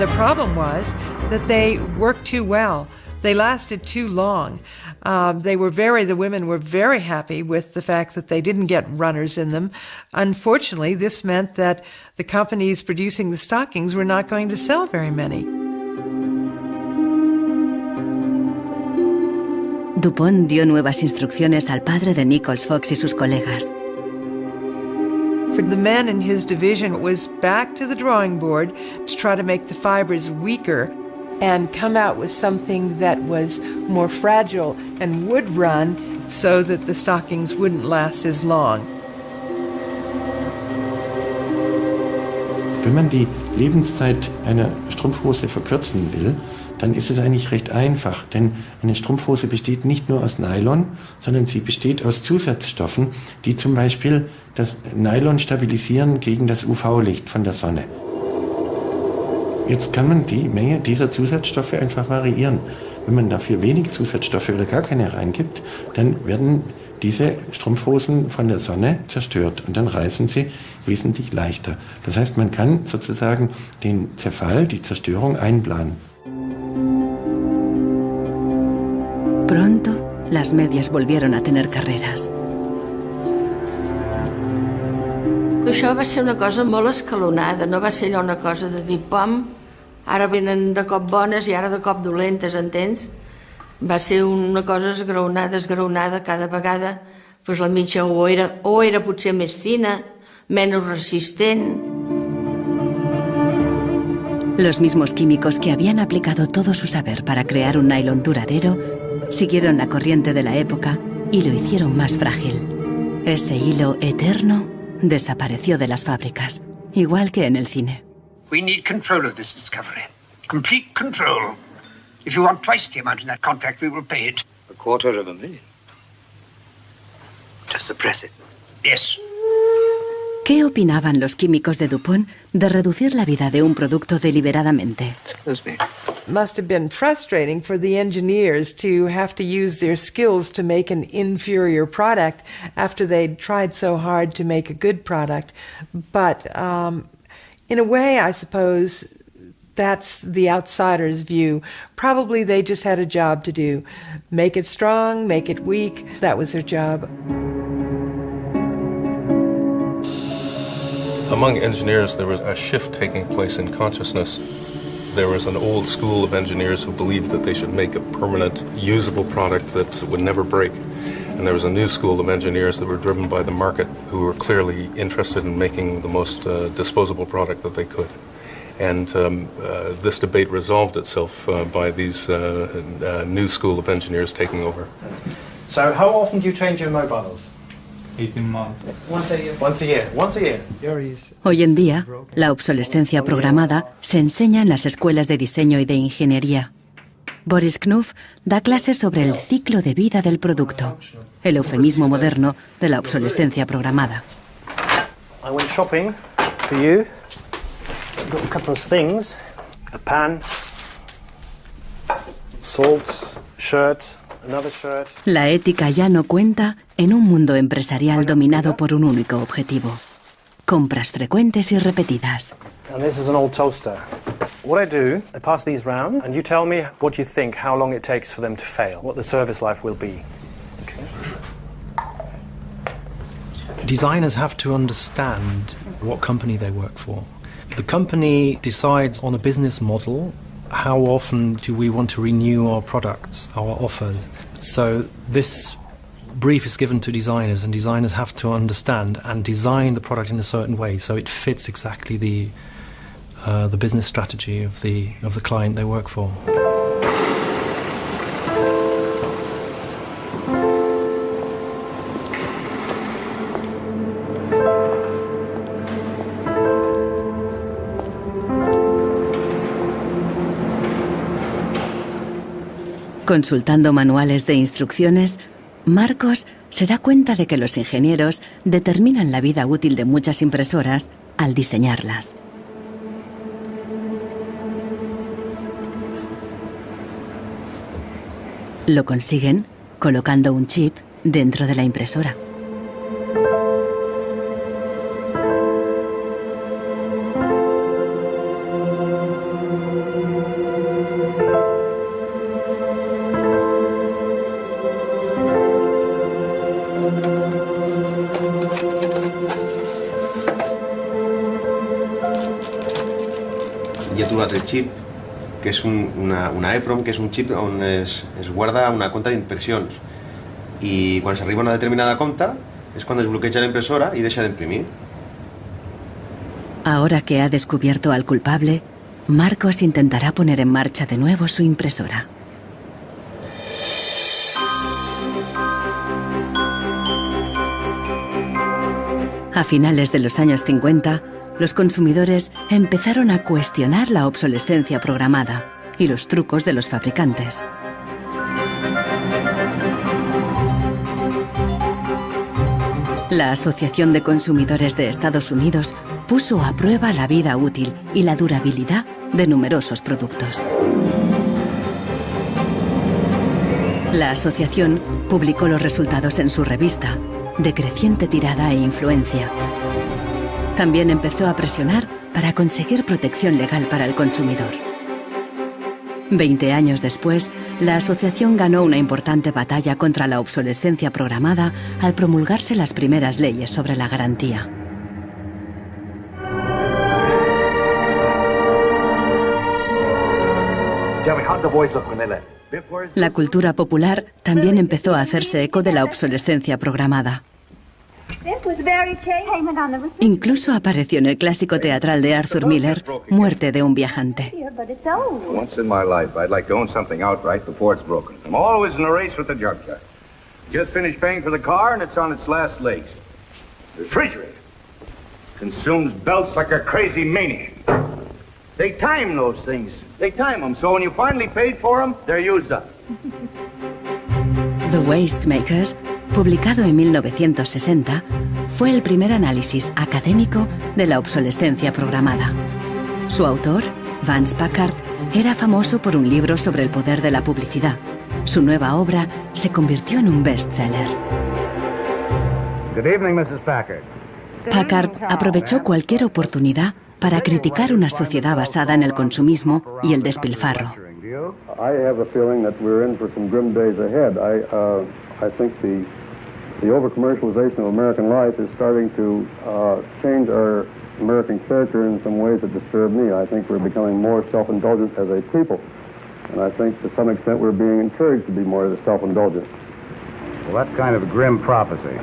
The problem was that they worked too well. They lasted too long. The women were very happy with the fact that they didn't get runners in them. Unfortunately, this meant that the companies producing the stockings were not going to sell very many. DuPont dio nuevas instrucciones al padre de Nichols Fox y sus colegas. For the men in his division, it was back to the drawing board to try to make the fibers weaker and come out with something that was more fragile and would run so that the stockings wouldn't last as long. Wenn man die Lebenszeit einer Strumpfhose verkürzen will, dann ist es eigentlich recht einfach, denn eine Strumpfhose besteht nicht nur aus Nylon, sondern sie besteht aus Zusatzstoffen, die zum Beispiel das Nylon stabilisieren gegen das UV-Licht von der Sonne. Jetzt kann man die Menge dieser Zusatzstoffe einfach variieren. Wenn man dafür wenig Zusatzstoffe oder gar keine reingibt, dann werden diese Strumpfhosen von der Sonne zerstört und dann reißen sie wesentlich leichter. Das heißt, man kann sozusagen den Zerfall, die Zerstörung einplanen. Pronto, las medias volvieron a tener carreras. Això va ser una cosa molt escalonada, no va ser allò una cosa de dir, pom, ara venen de cop bones i ara de cop dolentes, entens? Va ser una cosa esgraonada cada vegada, doncs la mitja o era potser més fina, menos resistent. Los mismos químicos que habían aplicado todo su saber para crear un nylon duradero siguieron la corriente de la época y lo hicieron más frágil. Ese hilo eterno desapareció de las fábricas, igual que en el cine. We need control of this discovery. Complete control. If you want twice the amount in that contract, we will pay it. $250,000. To suppress it. Yes. ¿Qué opinaban los químicos de DuPont de reducir la vida de un producto deliberadamente? Must have been frustrating for the engineers to have to use their skills to make an inferior product after they'd tried so hard to make a good product. But in a way, I suppose That's the outsider's view. Probably they just had a job to do. Make it strong, make it weak. That was their job. Among engineers, there was a shift taking place in consciousness. There was an old school of engineers who believed that they should make a permanent, usable product that would never break. And there was a new school of engineers that were driven by the market, who were clearly interested in making the most disposable product that they could. And this debate resolved itself by these new school of engineers taking over. So how often do you change your mobiles? 18 months. Once a year. Once a year. Once a year. Hoy en día, la obsolescencia programada se enseña en las escuelas de diseño y de ingeniería. Boris Knuth da clases sobre el ciclo de vida del producto, el eufemismo moderno de la obsolescencia programada. I went shopping for you. Got a couple of things. A pan, salts, shirt, another shirt. La ética ya no cuenta en un mundo empresarial dominado por un único objetivo: compras frecuentes y repetidas. And this is an old toaster. What I do, I pass these round, and you tell me what you think, how long it takes for them to fail, what the service life will be. Okay. Designers have to understand what company they work for. The company decides on a business model, how often do we want to renew our products, our offers. So this brief is given to designers, and designers have to understand and design the product in a certain way so it fits exactly the business strategy of the client they work for. Consultando manuales de instrucciones, Marcos se da cuenta de que los ingenieros determinan la vida útil de muchas impresoras al diseñarlas. Lo consiguen colocando un chip dentro de la impresora. Ja he trobat el xip, que és una EEPROM, que és un xip on es guarda una compta d'impressions. I quan s'arriba a una determinada compta és quan es bloqueja la impresora y deja de imprimir. Ahora que ha descubierto al culpable, Marcos intentará poner en marcha de nuevo su impresora. A finales de los años 50, los consumidores empezaron a cuestionar la obsolescencia programada y los trucos de los fabricantes. La Asociación de Consumidores de Estados Unidos puso a prueba la vida útil y la durabilidad de numerosos productos. La asociación publicó los resultados en su revista, de creciente tirada e influencia. También empezó a presionar para conseguir protección legal para el consumidor. 20 años después, la asociación ganó una importante batalla contra la obsolescencia programada al promulgarse las primeras leyes sobre la garantía. La cultura popular también empezó a hacerse eco de la obsolescencia programada. Incluso apareció en el clásico teatral de Arthur Miller, Muerte de un viajante. Once in my life, I'd like to own something outright before it's broken. I'm always in a race with the junkyard. Just finished paying for the car and it's on its last legs. The refrigerator consumes belts like a crazy maniac. They time those things. They time them, so when you finally paid for them, they're used up. The Waste Makers, publicado en 1960, fue el primer análisis académico de la obsolescencia programada. Su autor, Vance Packard, era famoso por un libro sobre el poder de la publicidad. Su nueva obra se convirtió en un bestseller. Good evening, Mrs. Packard. Packard aprovechó cualquier oportunidad para criticar una sociedad basada en el consumismo y el despilfarro. I have a feeling that we're in for some grim days ahead. I think the over-commercialization of American life is starting to change our American character in some ways that disturb me. I think we're becoming more self-indulgent as a people. And I think to some extent we're being encouraged to be more self-indulgent. Well, that's kind of a grim prophecy.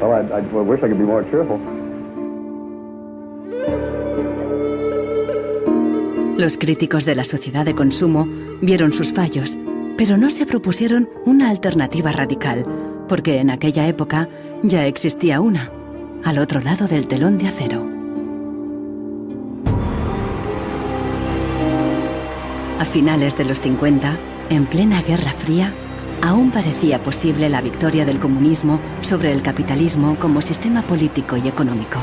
Well, I wish I could be more cheerful. Los críticos de la sociedad de consumo vieron sus fallos, pero no se propusieron una alternativa radical, porque en aquella época ya existía una, al otro lado del telón de acero. A finales de los 50, en plena Guerra Fría, aún parecía posible la victoria del comunismo sobre el capitalismo como sistema político y económico.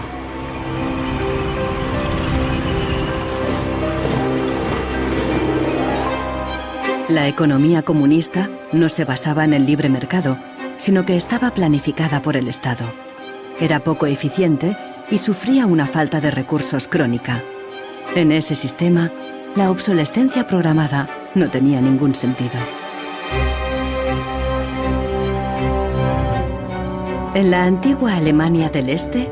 La economía comunista no se basaba en el libre mercado, sino que estaba planificada por el Estado. Era poco eficiente y sufría una falta de recursos crónica. En ese sistema, la obsolescencia programada no tenía ningún sentido. En la antigua Alemania del Este,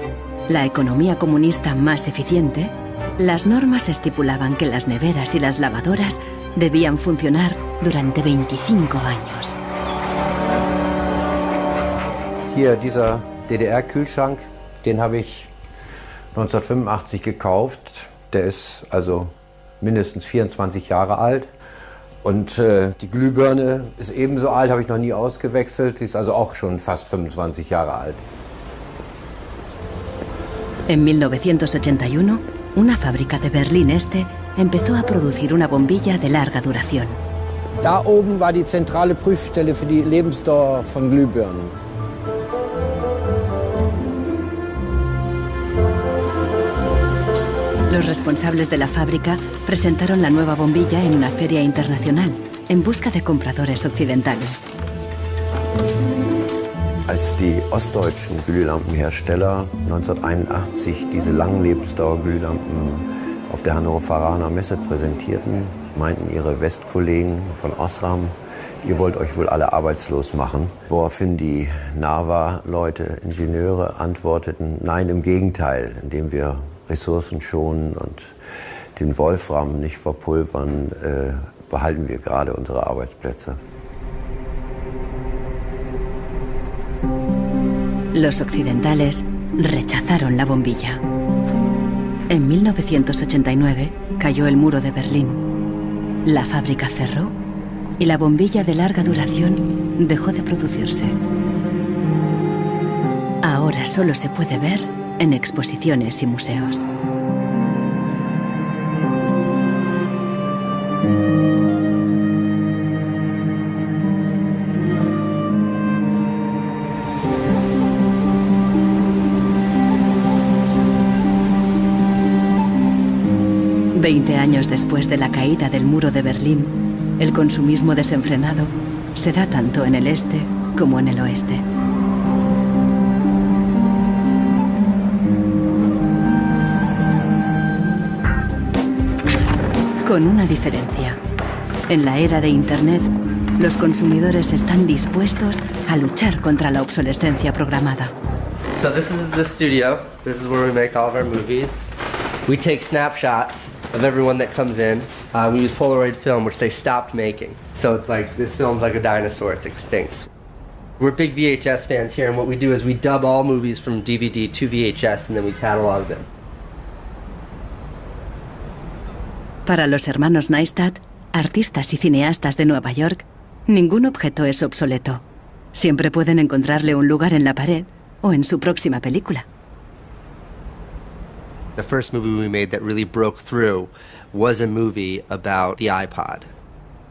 la economía comunista más eficiente, las normas estipulaban que las neveras y las lavadoras debían funcionar durante 25 años. Hier dieser DDR-Kühlschrank, den habe ich 1985 gekauft. Der ist also mindestens 24 Jahre alt. Und die Glühbirne ist ebenso alt, habe ich noch nie ausgewechselt. Die ist also auch schon fast 25 Jahre alt. En 1981, una fábrica de Berlín Este empezó a producir una bombilla de larga duración. Da oben war die zentrale Prüfstelle für die Lebensdauer von Glühbirnen. Los responsables de la fábrica presentaron la nueva bombilla en una feria internacional, en busca de compradores occidentales. Als die ostdeutschen Glühlampenhersteller 1981 diese Langlebensdauerglühlampen auf der Hannoveraner Messe präsentierten, meinten ihre Westkollegen von Osram, ihr wollt euch wohl alle arbeitslos machen. Woraufhin die NAVA-Leute, Ingenieure, antworteten, nein, im Gegenteil, indem wir Ressourcen schonen und den Wolfram nicht verpulvern, behalten wir gerade unsere Arbeitsplätze. Los occidentales rechazaron la bombilla. En 1989 cayó el muro de Berlín. La fábrica cerró y la bombilla de larga duración dejó de producirse. Ahora solo se puede ver en exposiciones y museos. Veinte años después de la caída del muro de Berlín, el consumismo desenfrenado se da tanto en el este como en el oeste. Con una diferencia. En la era de Internet, los consumidores están dispuestos a luchar contra la obsolescencia programada. So this is the studio. This is where we make all of our movies. We take snapshots of everyone that comes in. We use Polaroid film, which they stopped making. So it's like, this film's like a dinosaur, it's extinct. We're big VHS fans here, and what we do is we dub all movies from DVD to VHS, and then we catalog them. Para los hermanos Neistat, artistas y cineastas de Nueva York, ningún objeto es obsoleto. Siempre pueden encontrarle un lugar en la pared o en su próxima película. The first movie we made that really broke through was a movie about the iPod.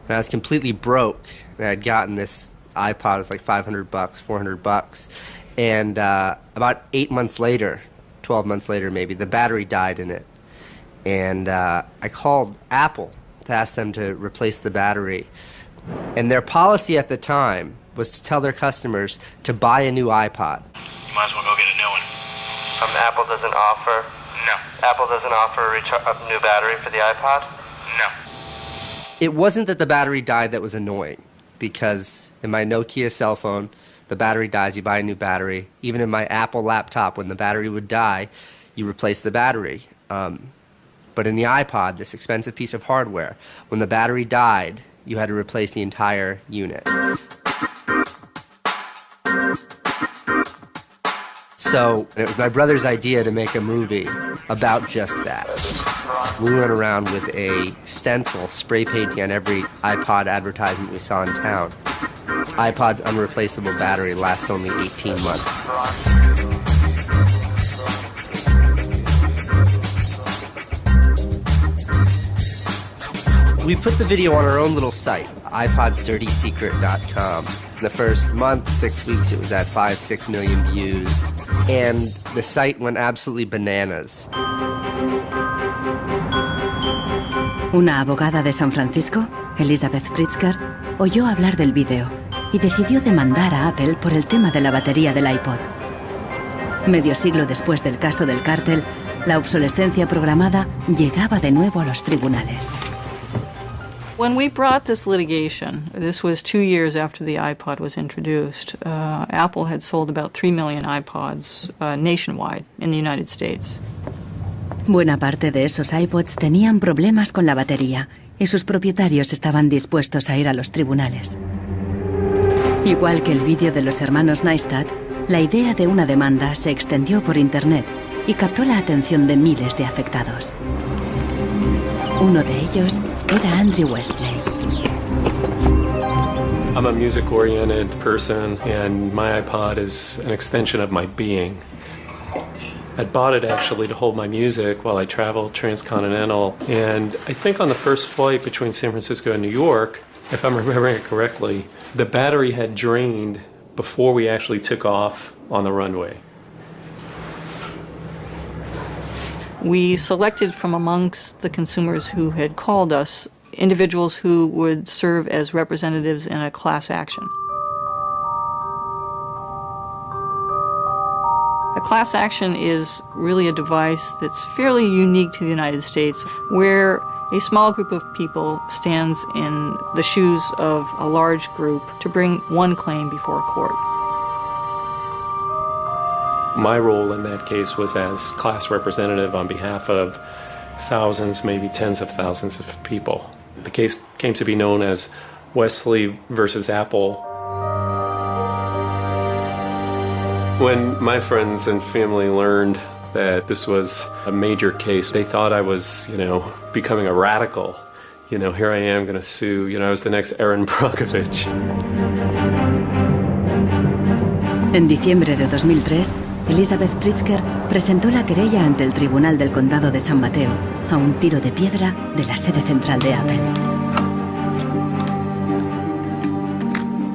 And I was completely broke. And I had gotten this iPod, it was like $500, $400. And about 8 months later, 12 months later maybe, the battery died in it. And I called Apple to ask them to replace the battery. And their policy at the time was to tell their customers to buy a new iPod. You might as well go get a new one. Apple doesn't offer No. Apple doesn't offer a new battery for the iPod? No. It wasn't that the battery died that was annoying, because in my Nokia cell phone, the battery dies, you buy a new battery. Even in my Apple laptop, when the battery would die, you replace the battery. But in the iPod, this expensive piece of hardware, when the battery died, you had to replace the entire unit. So it was my brother's idea to make a movie about just that. We went around with a stencil, spray painting on every iPod advertisement we saw in town. iPod's unreplaceable battery lasts only 18 months. We put the video on our own little site, iPodsDirtySecret.com. In the first month, 6 weeks, it was at 5-6 million views. And the site went absolutely bananas. Una abogada de San Francisco, Elizabeth Pritzker, oyó hablar del vídeo y decidió demandar a Apple por el tema de la batería del iPod. Medio siglo después del caso del cártel, la obsolescencia programada llegaba de nuevo a los tribunales. When we brought this litigation, this was 2 years after the iPod was introduced, Apple had sold about 3 million iPods nationwide in the United States. Buena parte de esos iPods tenían problemas con la batería y sus propietarios estaban dispuestos a ir a los tribunales. Igual que el vídeo de los hermanos Neistat, la idea de una demanda se extendió por Internet y captó la atención de miles de afectados. Uno de ellos era Andrew Westley. I'm a music-oriented person, and my iPod is an extension of my being. I bought it actually to hold my music while I traveled transcontinental, and I think on the first flight between San Francisco and New York, if I'm remembering it correctly, the battery had drained before we actually took off on the runway. We selected from amongst the consumers who had called us individuals who would serve as representatives in a class action. A class action is really a device that's fairly unique to the United States, where a small group of people stands in the shoes of a large group to bring one claim before a court. My role in that case was as class representative on behalf of thousands, maybe tens of thousands of people. The case came to be known as Westley versus Apple. When my friends and family learned that this was a major case, they thought I was, becoming a radical. Here I am going to sue. I was the next Erin Brockovich. En diciembre de 2003, Elizabeth Pritzker presentó la querella ante el Tribunal del Condado de San Mateo, a un tiro de piedra de la sede central de Apple.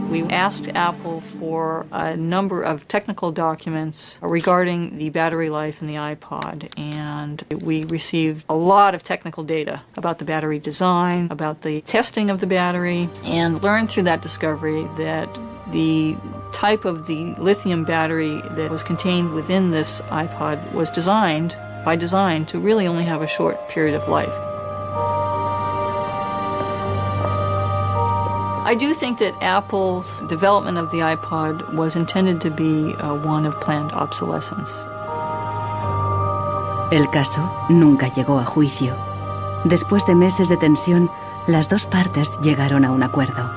We asked Apple for a number of technical documents regarding the battery life in the iPod, and we received a lot of technical data about the battery design, about the testing of the battery, and learned through that discovery that the type of the lithium battery that was contained within this iPod was designed, by design, to really only have a short period of life. I do think that Apple's development of the iPod was intended to be one of planned obsolescence. El caso nunca llegó a juicio. Después de meses de tensión, las dos partes llegaron a un acuerdo.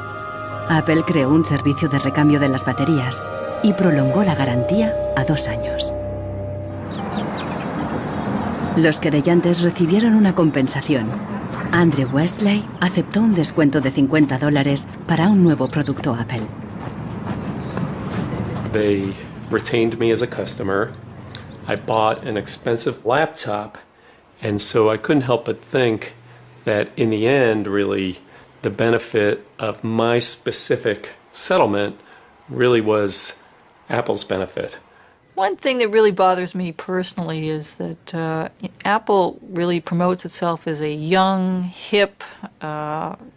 Apple creó un servicio de recambio de las baterías y prolongó la garantía a 2 años. Los querellantes recibieron una compensación. Andrew Westley aceptó un descuento de $50 para un nuevo producto Apple. They retained me as a customer. I bought an expensive laptop, and so I couldn't help but think that in the end, really, the benefit of my specific settlement really was Apple's benefit. One thing that really bothers me personally is that Apple really promotes itself as a young, hip,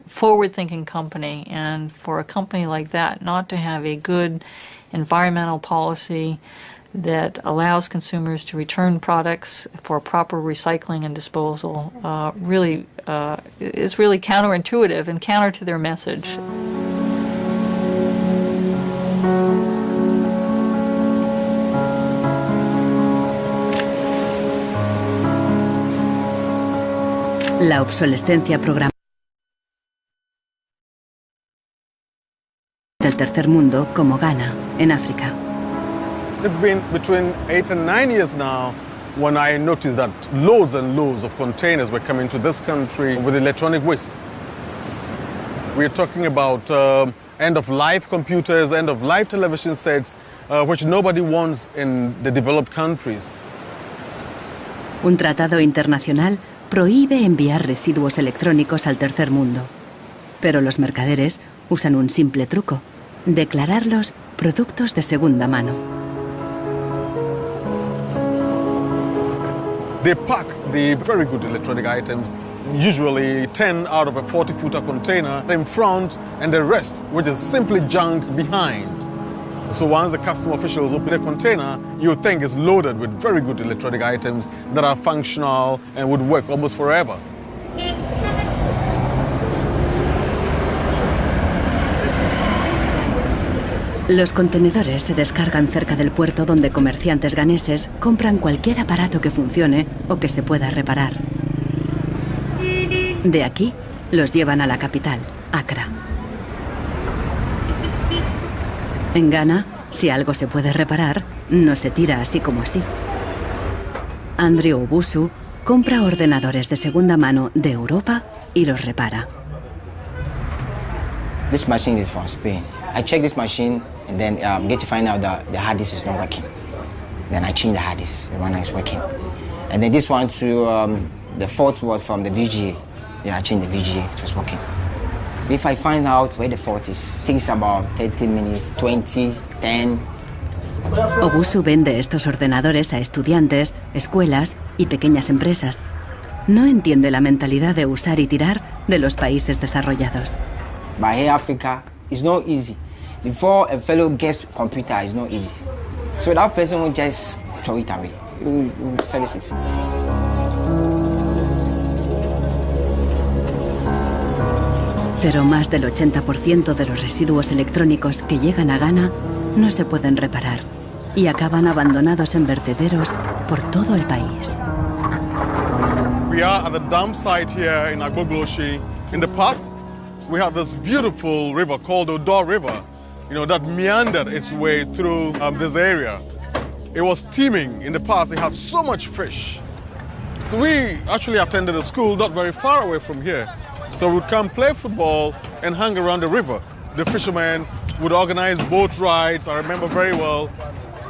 forward-thinking company, and for a company like that not to have a good environmental policy that allows consumers to return products for proper recycling and disposal is really counterintuitive and counter to their message. La obsolescencia programada del tercer mundo, como Ghana, en África. It's been between 8 and 9 years now when I noticed that loads and loads of containers were coming to this country with electronic waste. We're talking about end-of-life computers, end-of-life television sets, which nobody wants in the developed countries. Un tratado internacional prohíbe enviar residuos electrónicos al tercer mundo. Pero los mercaderes usan un simple truco: declararlos productos de segunda mano. They pack the very good electronic items, usually 10 out of a 40-footer container, in front, and the rest, which is simply junk, behind. So once the custom officials open a container, you think it's loaded with very good electronic items that are functional and would work almost forever. Los contenedores se descargan cerca del puerto donde comerciantes ganeses compran cualquier aparato que funcione o que se pueda reparar. De aquí, los llevan a la capital, Accra. En Ghana, si algo se puede reparar, no se tira así como así. Andrew Obusu compra ordenadores de segunda mano de Europa y los repara. This machine is from Spain. I check this machine and then get to find out that the hard disk is not working. Then I change the hard disk, the one is working. And then this one too, the fault was from the VGA. Yeah, I changed the VGA, it was working. If I find out where the fault is, it takes about 30 minutes, 20, 10. Obusu vende estos ordenadores a estudiantes, escuelas y pequeñas empresas. No entiende la mentalidad de usar y tirar de los países desarrollados. But here Africa, it's not easy. Before a fellow gets computer, it's not easy. So that person will just throw it away. Will service it. Pero más del 80% de los residuos electrónicos que llegan a Ghana no se pueden reparar y acaban abandonados en vertederos por todo el país. We are at the dump site here in Agbogloshi. In the past, we had this beautiful river called Odo River, that meandered its way through this area. It was teeming in the past. It had so much fish. So we actually attended a school not very far away from here. So we would come play football and hang around the river. The fishermen would organize boat rides, I remember very well.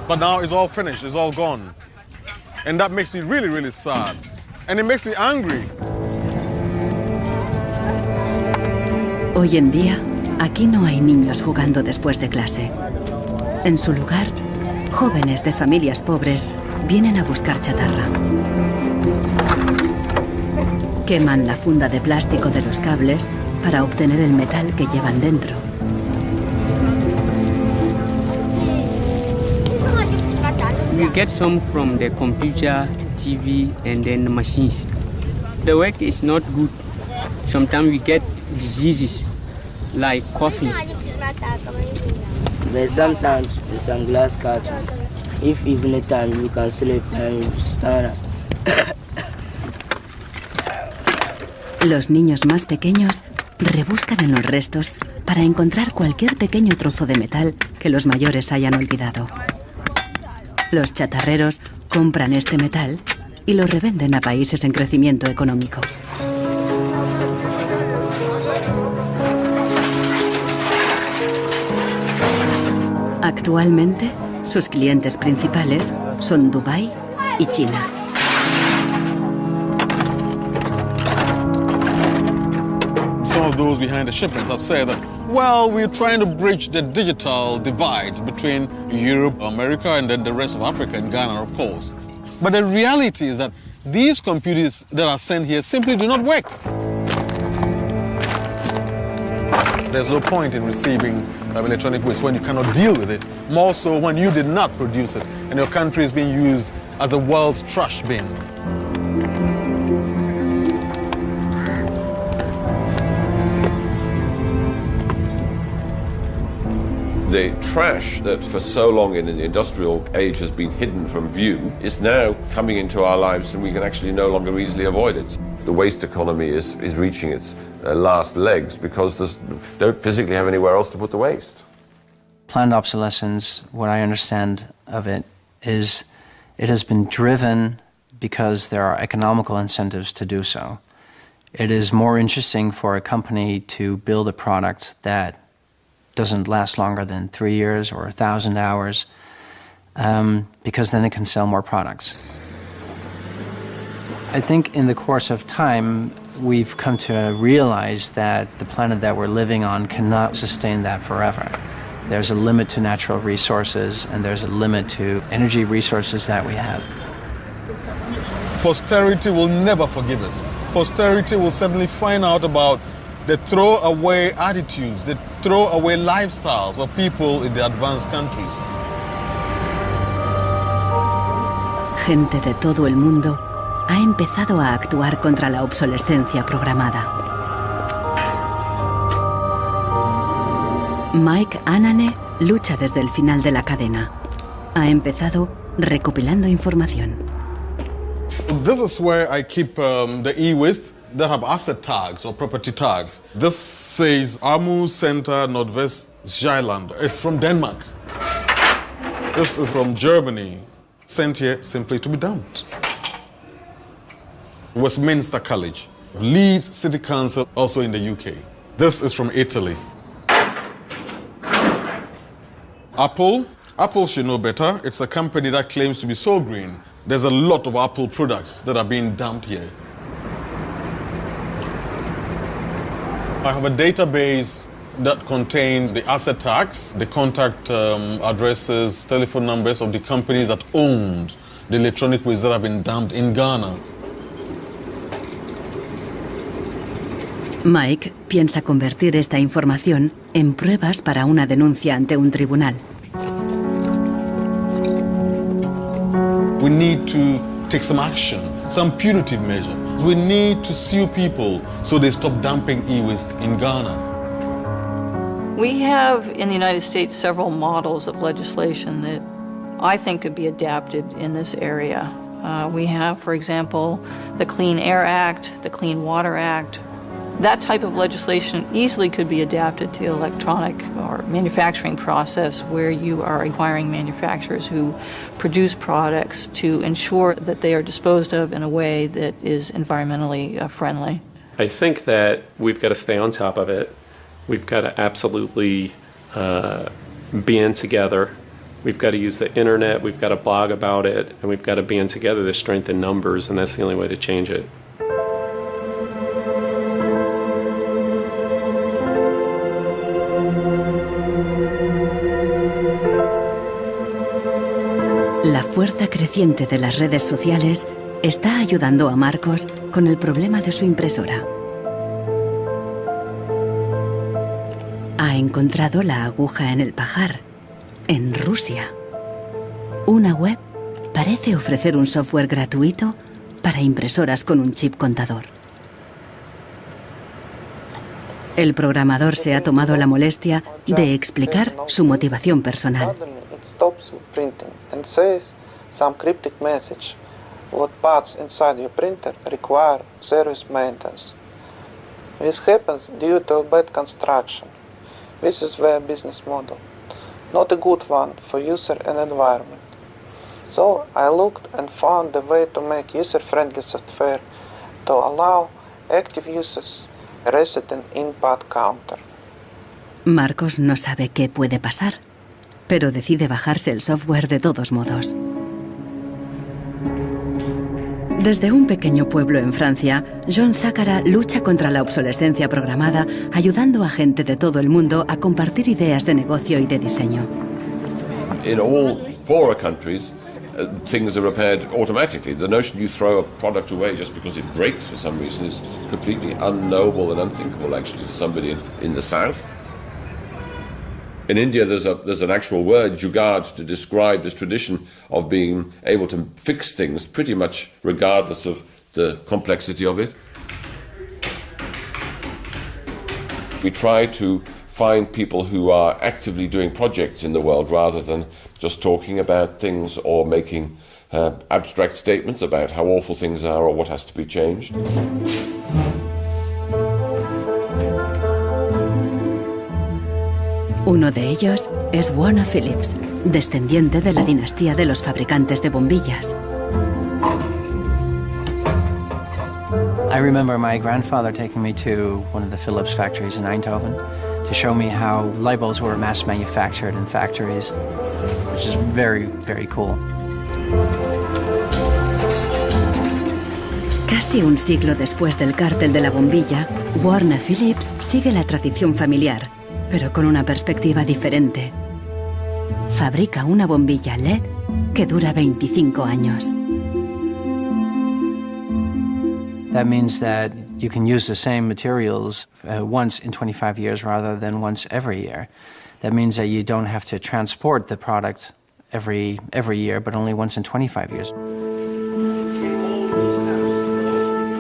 But now it's all finished, it's all gone. And that makes me really, really sad. And it makes me angry. Hoy en día, aquí no hay niños jugando después de clase. En su lugar, jóvenes de familias pobres vienen a buscar chatarra. Queman la funda de plástico de los cables para obtener el metal que llevan dentro. We get some from the computer, TV, and then the machines. The work is not good. Sometimes we get diseases like coughing. But sometimes with some glass cartridge, if evening time you can sleep and stand up. Los niños más pequeños rebuscan en los restos para encontrar cualquier pequeño trozo de metal que los mayores hayan olvidado. Los chatarreros compran este metal y lo revenden a países en crecimiento económico. Actualmente, sus clientes principales son Dubái y China. Some of those behind the shipments have said that, well, we're trying to bridge the digital divide between Europe, America, and then the rest of Africa and Ghana, of course. But the reality is that these computers that are sent here simply do not work. There's no point in receiving electronic waste when you cannot deal with it, more so when you did not produce it and your country is being used as the world's trash bin. The trash that for so long in the industrial age has been hidden from view is now coming into our lives and we can actually no longer easily avoid it. The waste economy is reaching its last legs because they don't physically have anywhere else to put the waste. Planned obsolescence, what I understand of it, is it has been driven because there are economical incentives to do so. It is more interesting for a company to build a product that doesn't last longer than 3 years or 1,000 hours, because then it can sell more products. I think in the course of time, we've come to realize that the planet that we're living on cannot sustain that forever. There's a limit to natural resources, and there's a limit to energy resources that we have. Posterity will never forgive us. Posterity will suddenly find out about the throwaway attitudes, the throwaway lifestyles of people in the advanced countries. Gente de todo el mundo ha empezado a actuar contra la obsolescencia programada. Mike Anane lucha desde el final de la cadena. Ha empezado recopilando información. This is where I keep the e-waste. They have asset tags or property tags. This says Amu Center Nordvest Zeeland. It's from Denmark. This is from Germany, sent here simply to be dumped. Westminster College, Leeds City Council, also in the UK. This is from Italy. Apple should know better. It's a company that claims to be so green. There's a lot of Apple products that are being dumped here. I have a database that contains the asset tags, the contact addresses, telephone numbers of the companies that owned the electronic waste that have been dumped in Ghana. Mike piensa convertir esta información en pruebas para una denuncia ante un tribunal. We need to take some action, some punitive measure. We need to sue people so they stop dumping e-waste in Ghana. We have in the United States several models of legislation that I think could be adapted in this area. We have, for example, the Clean Air Act, the Clean Water Act. That type of legislation easily could be adapted to electronic or manufacturing process where you are requiring manufacturers who produce products to ensure that they are disposed of in a way that is environmentally friendly. I think that we've got to stay on top of it. We've got to absolutely band together. We've got to use the internet, we've got to blog about it, and we've got to band together to strengthen numbers, and that's the only way to change it. La fuerza creciente de las redes sociales está ayudando a Marcos con el problema de su impresora. Ha encontrado la aguja en el pajar, en Rusia. Una web parece ofrecer un software gratuito para impresoras con un chip contador. El programador se ha tomado la molestia de explicar su motivación personal. Stops printing and says some cryptic message. What parts inside your printer require service maintenance. This happens due to bad construction. This is their business model, not a good one for user and environment. So I looked and found a way to make user-friendly software to allow active users a resident input counter. Marcos no sabe qué puede pasar, pero decide bajarse el software de todos modos. Desde un pequeño pueblo en Francia, John Zácara lucha contra la obsolescencia programada, ayudando a gente de todo el mundo a compartir ideas de negocio y de diseño. In all poorer countries, things are repaired automatically. The notion you throw a product away just because it breaks for some reason is completely unknowable and unthinkable actually to somebody in the south. In India, there's an actual word, jugaad, to describe this tradition of being able to fix things pretty much regardless of the complexity of it. We try to find people who are actively doing projects in the world rather than just talking about things or making abstract statements about how awful things are or what has to be changed. Uno de ellos es Warner Phillips, descendiente de la dinastía de los fabricantes de bombillas. I remember my grandfather taking me to one of the Philips factories in Eindhoven to show me how light bulbs were mass manufactured in factories, which is very, very cool. Casi un siglo después del cártel de la bombilla, Warner Phillips sigue la tradición familiar, pero con una perspectiva diferente. Fabrica una bombilla LED que dura 25 años. That means that you can use the same materials once in 25 years rather than once every year. That means that you don't have to transport the product every year, but only once in 25 years.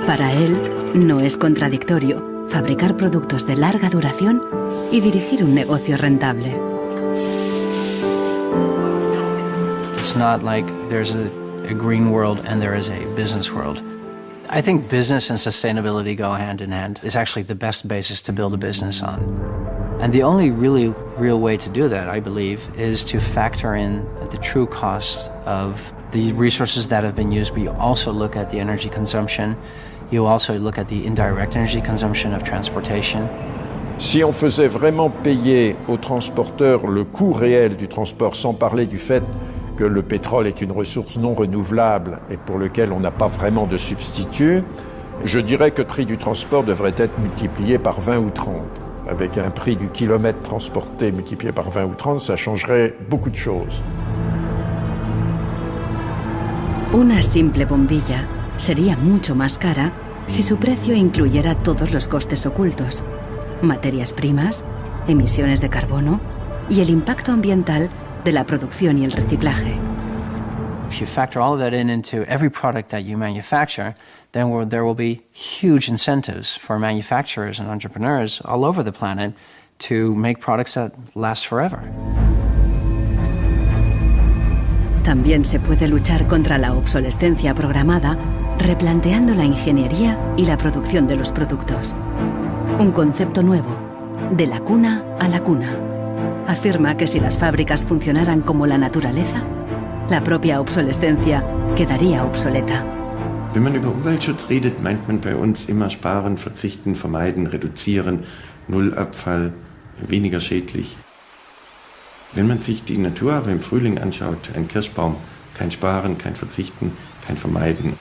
Para él, no es contradictorio fabricar productos de larga duración y dirigir un negocio rentable. It's not like there's a green world and there is a business world. I think business and sustainability go hand in hand. It's actually the best basis to build a business on. And the only really real way to do that, I believe, is to factor in the true costs of the resources that have been used, but you also look at the energy consumption. You also look at the indirect energy consumption of transportation. Si on faisait vraiment payer aux transporteurs le coût réel du transport, sans parler du fait que le pétrole est une ressource non renouvelable et pour lequel on n'a pas vraiment de substitut, je dirais que le prix du transport devrait être multiplié par 20 ou 30. Avec un prix du kilomètre transporté multiplié par 20 ou 30, ça changerait beaucoup de choses. Una simple bombilla sería mucho más cara si su precio incluyera todos los costes ocultos, materias primas, emisiones de carbono y el impacto ambiental de la producción y el reciclaje. If you factor all of that into every product that you manufacture, then there will be huge incentives for manufacturers and entrepreneurs all over the planet to make products that last forever. También se puede luchar contra la obsolescencia programada replanteando la ingeniería y la producción de los productos. Un concepto nuevo, de la cuna a la cuna. Afirma que si las fábricas funcionaran como la naturaleza, la propia obsolescencia quedaría obsoleta. Wenn man über Umweltschutz redet, meint man bei uns immer sparen, verzichten, vermeiden, reduzieren, Nullabfall, weniger schädlich. Wenn man sich die Natur aber im Frühling anschaut, ein Kirschbaum, kein Sparen, kein Verzichten, kein Vermeiden.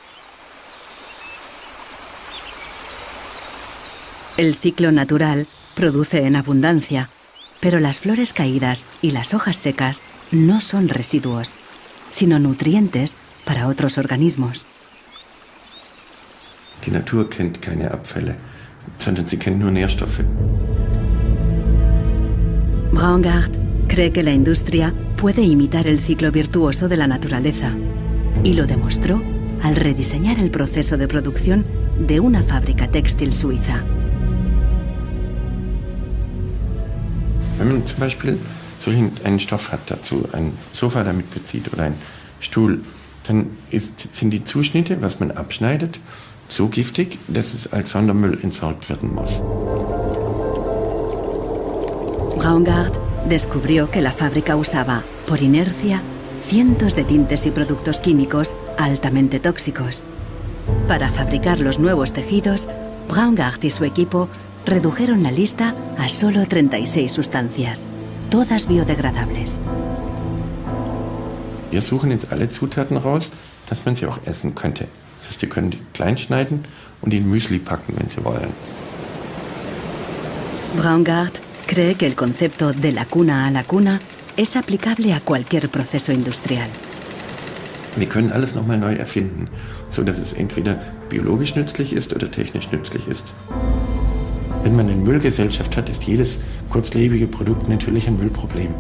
El ciclo natural produce en abundancia, pero las flores caídas y las hojas secas no son residuos, sino nutrientes para otros organismos. Die Natur kennt keine Abfälle, sondern sie kennt nur Nährstoffe. Braungart cree que la industria puede imitar el ciclo virtuoso de la naturaleza y lo demostró al rediseñar el proceso de producción de una fábrica textil suiza. Wenn man zum Beispiel einen Stoff hat, dazu ein Sofa damit bezieht oder ein Stuhl, dann sind die Zuschnitte, was man abschneidet, so giftig, dass es als Sondermüll entsorgt werden muss. Braungart descubrió que la fábrica usaba, por inercia, cientos de tintes y productos químicos altamente tóxicos. Para fabricar los nuevos tejidos, Braungart y su equipo redujeron la lista a solo 36 sustancias, todas biodegradables. Wir suchen jetzt alle Zutaten raus, dass man sie auch essen könnte. Das heißt, Sie können die klein schneiden und in Müsli packen, wenn Sie wollen. Braungart cree que el concepto de la cuna a la cuna es aplicable a cualquier proceso industrial. Wir können alles nochmal neu erfinden, so dass es entweder biologisch nützlich ist oder technisch nützlich ist. Wenn man eine Müllgesellschaft hat, ist jedes kurzlebige Produkt natürlich ein Müllproblem.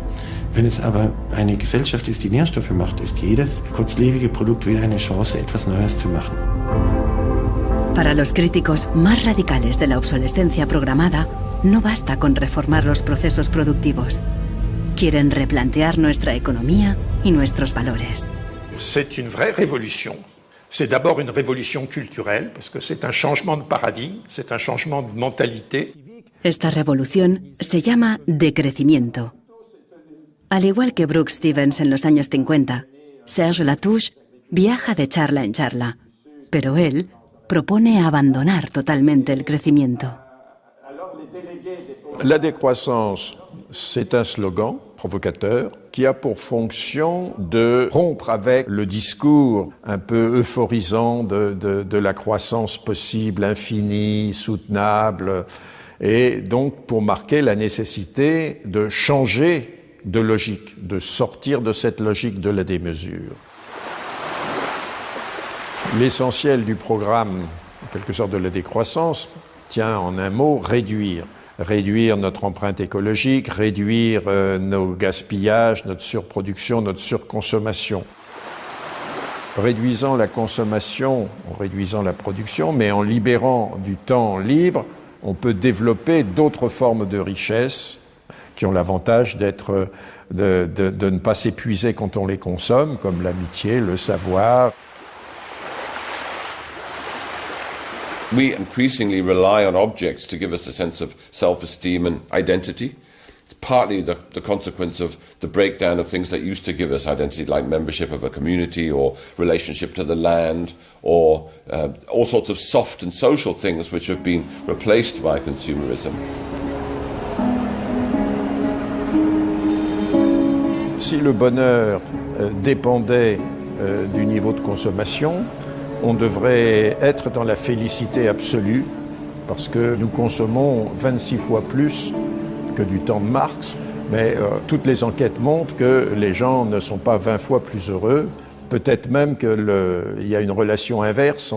Wenn es aber eine Gesellschaft ist, die Nährstoffe macht, ist jedes kurzlebige Produkt wieder eine Chance, etwas Neues zu machen. Para los críticos más radicales de la obsolescencia programada, no basta con reformar los procesos productivos. Quieren replantear nuestra economía y nuestros valores. C'est une vraie révolution. C'est d'abord une révolution culturelle, parce que c'est un changement de paradigme, c'est un changement de mentalité. Esta revolución se llama decrecimiento. Al igual que Brooks Stevens en los años 50, Serge Latouche viaja de charla en charla, pero él propone abandonar totalmente el crecimiento. La décroissance, c'est un slogan provocateur qui a pour fonction de rompre avec le discours un peu euphorisant de la croissance possible, infinie, soutenable, et donc pour marquer la nécessité de changer de logique, de sortir de cette logique de la démesure. L'essentiel du programme, en quelque sorte de la décroissance, tient en un mot réduire. Réduire notre empreinte écologique, réduire nos gaspillages, notre surproduction, notre surconsommation. Réduisant la consommation, en réduisant la production, mais en libérant du temps libre, on peut développer d'autres formes de richesse qui ont l'avantage d'être, de ne pas s'épuiser quand on les consomme, comme l'amitié, le savoir. We increasingly rely on objects to give us a sense of self-esteem and identity. It's partly the consequence of the breakdown of things that used to give us identity, like membership of a community or relationship to the land, or all sorts of soft and social things which have been replaced by consumerism. Si le bonheur dépendait du niveau de consommation, on devrait être dans la félicité absolue, parce que nous consommons 26 fois plus que du temps de Marx, mais toutes les enquêtes montrent que les gens ne sont pas 20 fois plus heureux. Peut-être même qu'il y a une relation inverse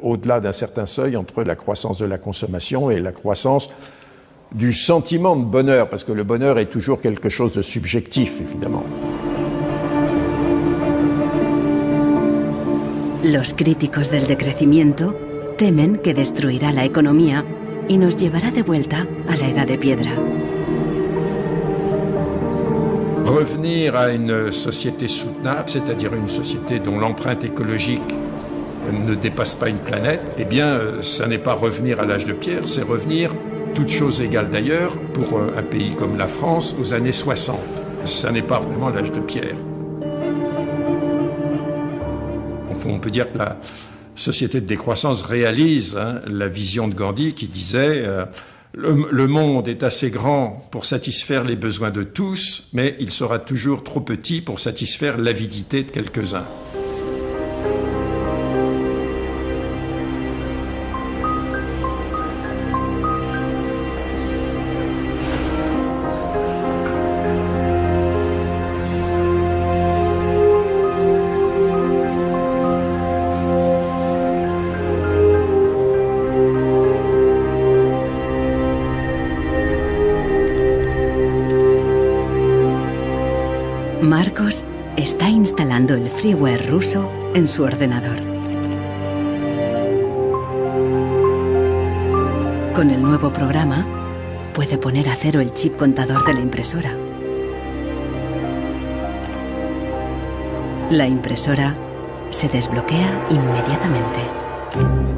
au-delà d'un certain seuil, entre la croissance de la consommation et la croissance du sentiment de bonheur, parce que le bonheur est toujours quelque chose de subjectif, évidemment. Los críticos del decrecimiento temen que destruirá la economía y nos llevará de vuelta a la edad de piedra. Revenir à une société soutenable, c'est-à-dire une société dont l'empreinte écologique ne dépasse pas une planète, eh bien, ça n'est pas revenir à l'âge de pierre, c'est revenir, toutes choses égales d'ailleurs, pour un pays comme la France, aux années 60. Ça n'est pas vraiment l'âge de pierre. On peut dire que la société de décroissance réalise la vision de Gandhi qui disait le monde est assez grand pour satisfaire les besoins de tous, mais il sera toujours trop petit pour satisfaire l'avidité de quelques-uns. Marcos está instalando el freeware ruso en su ordenador. Con el nuevo programa, puede poner a cero el chip contador de la impresora. La impresora se desbloquea inmediatamente.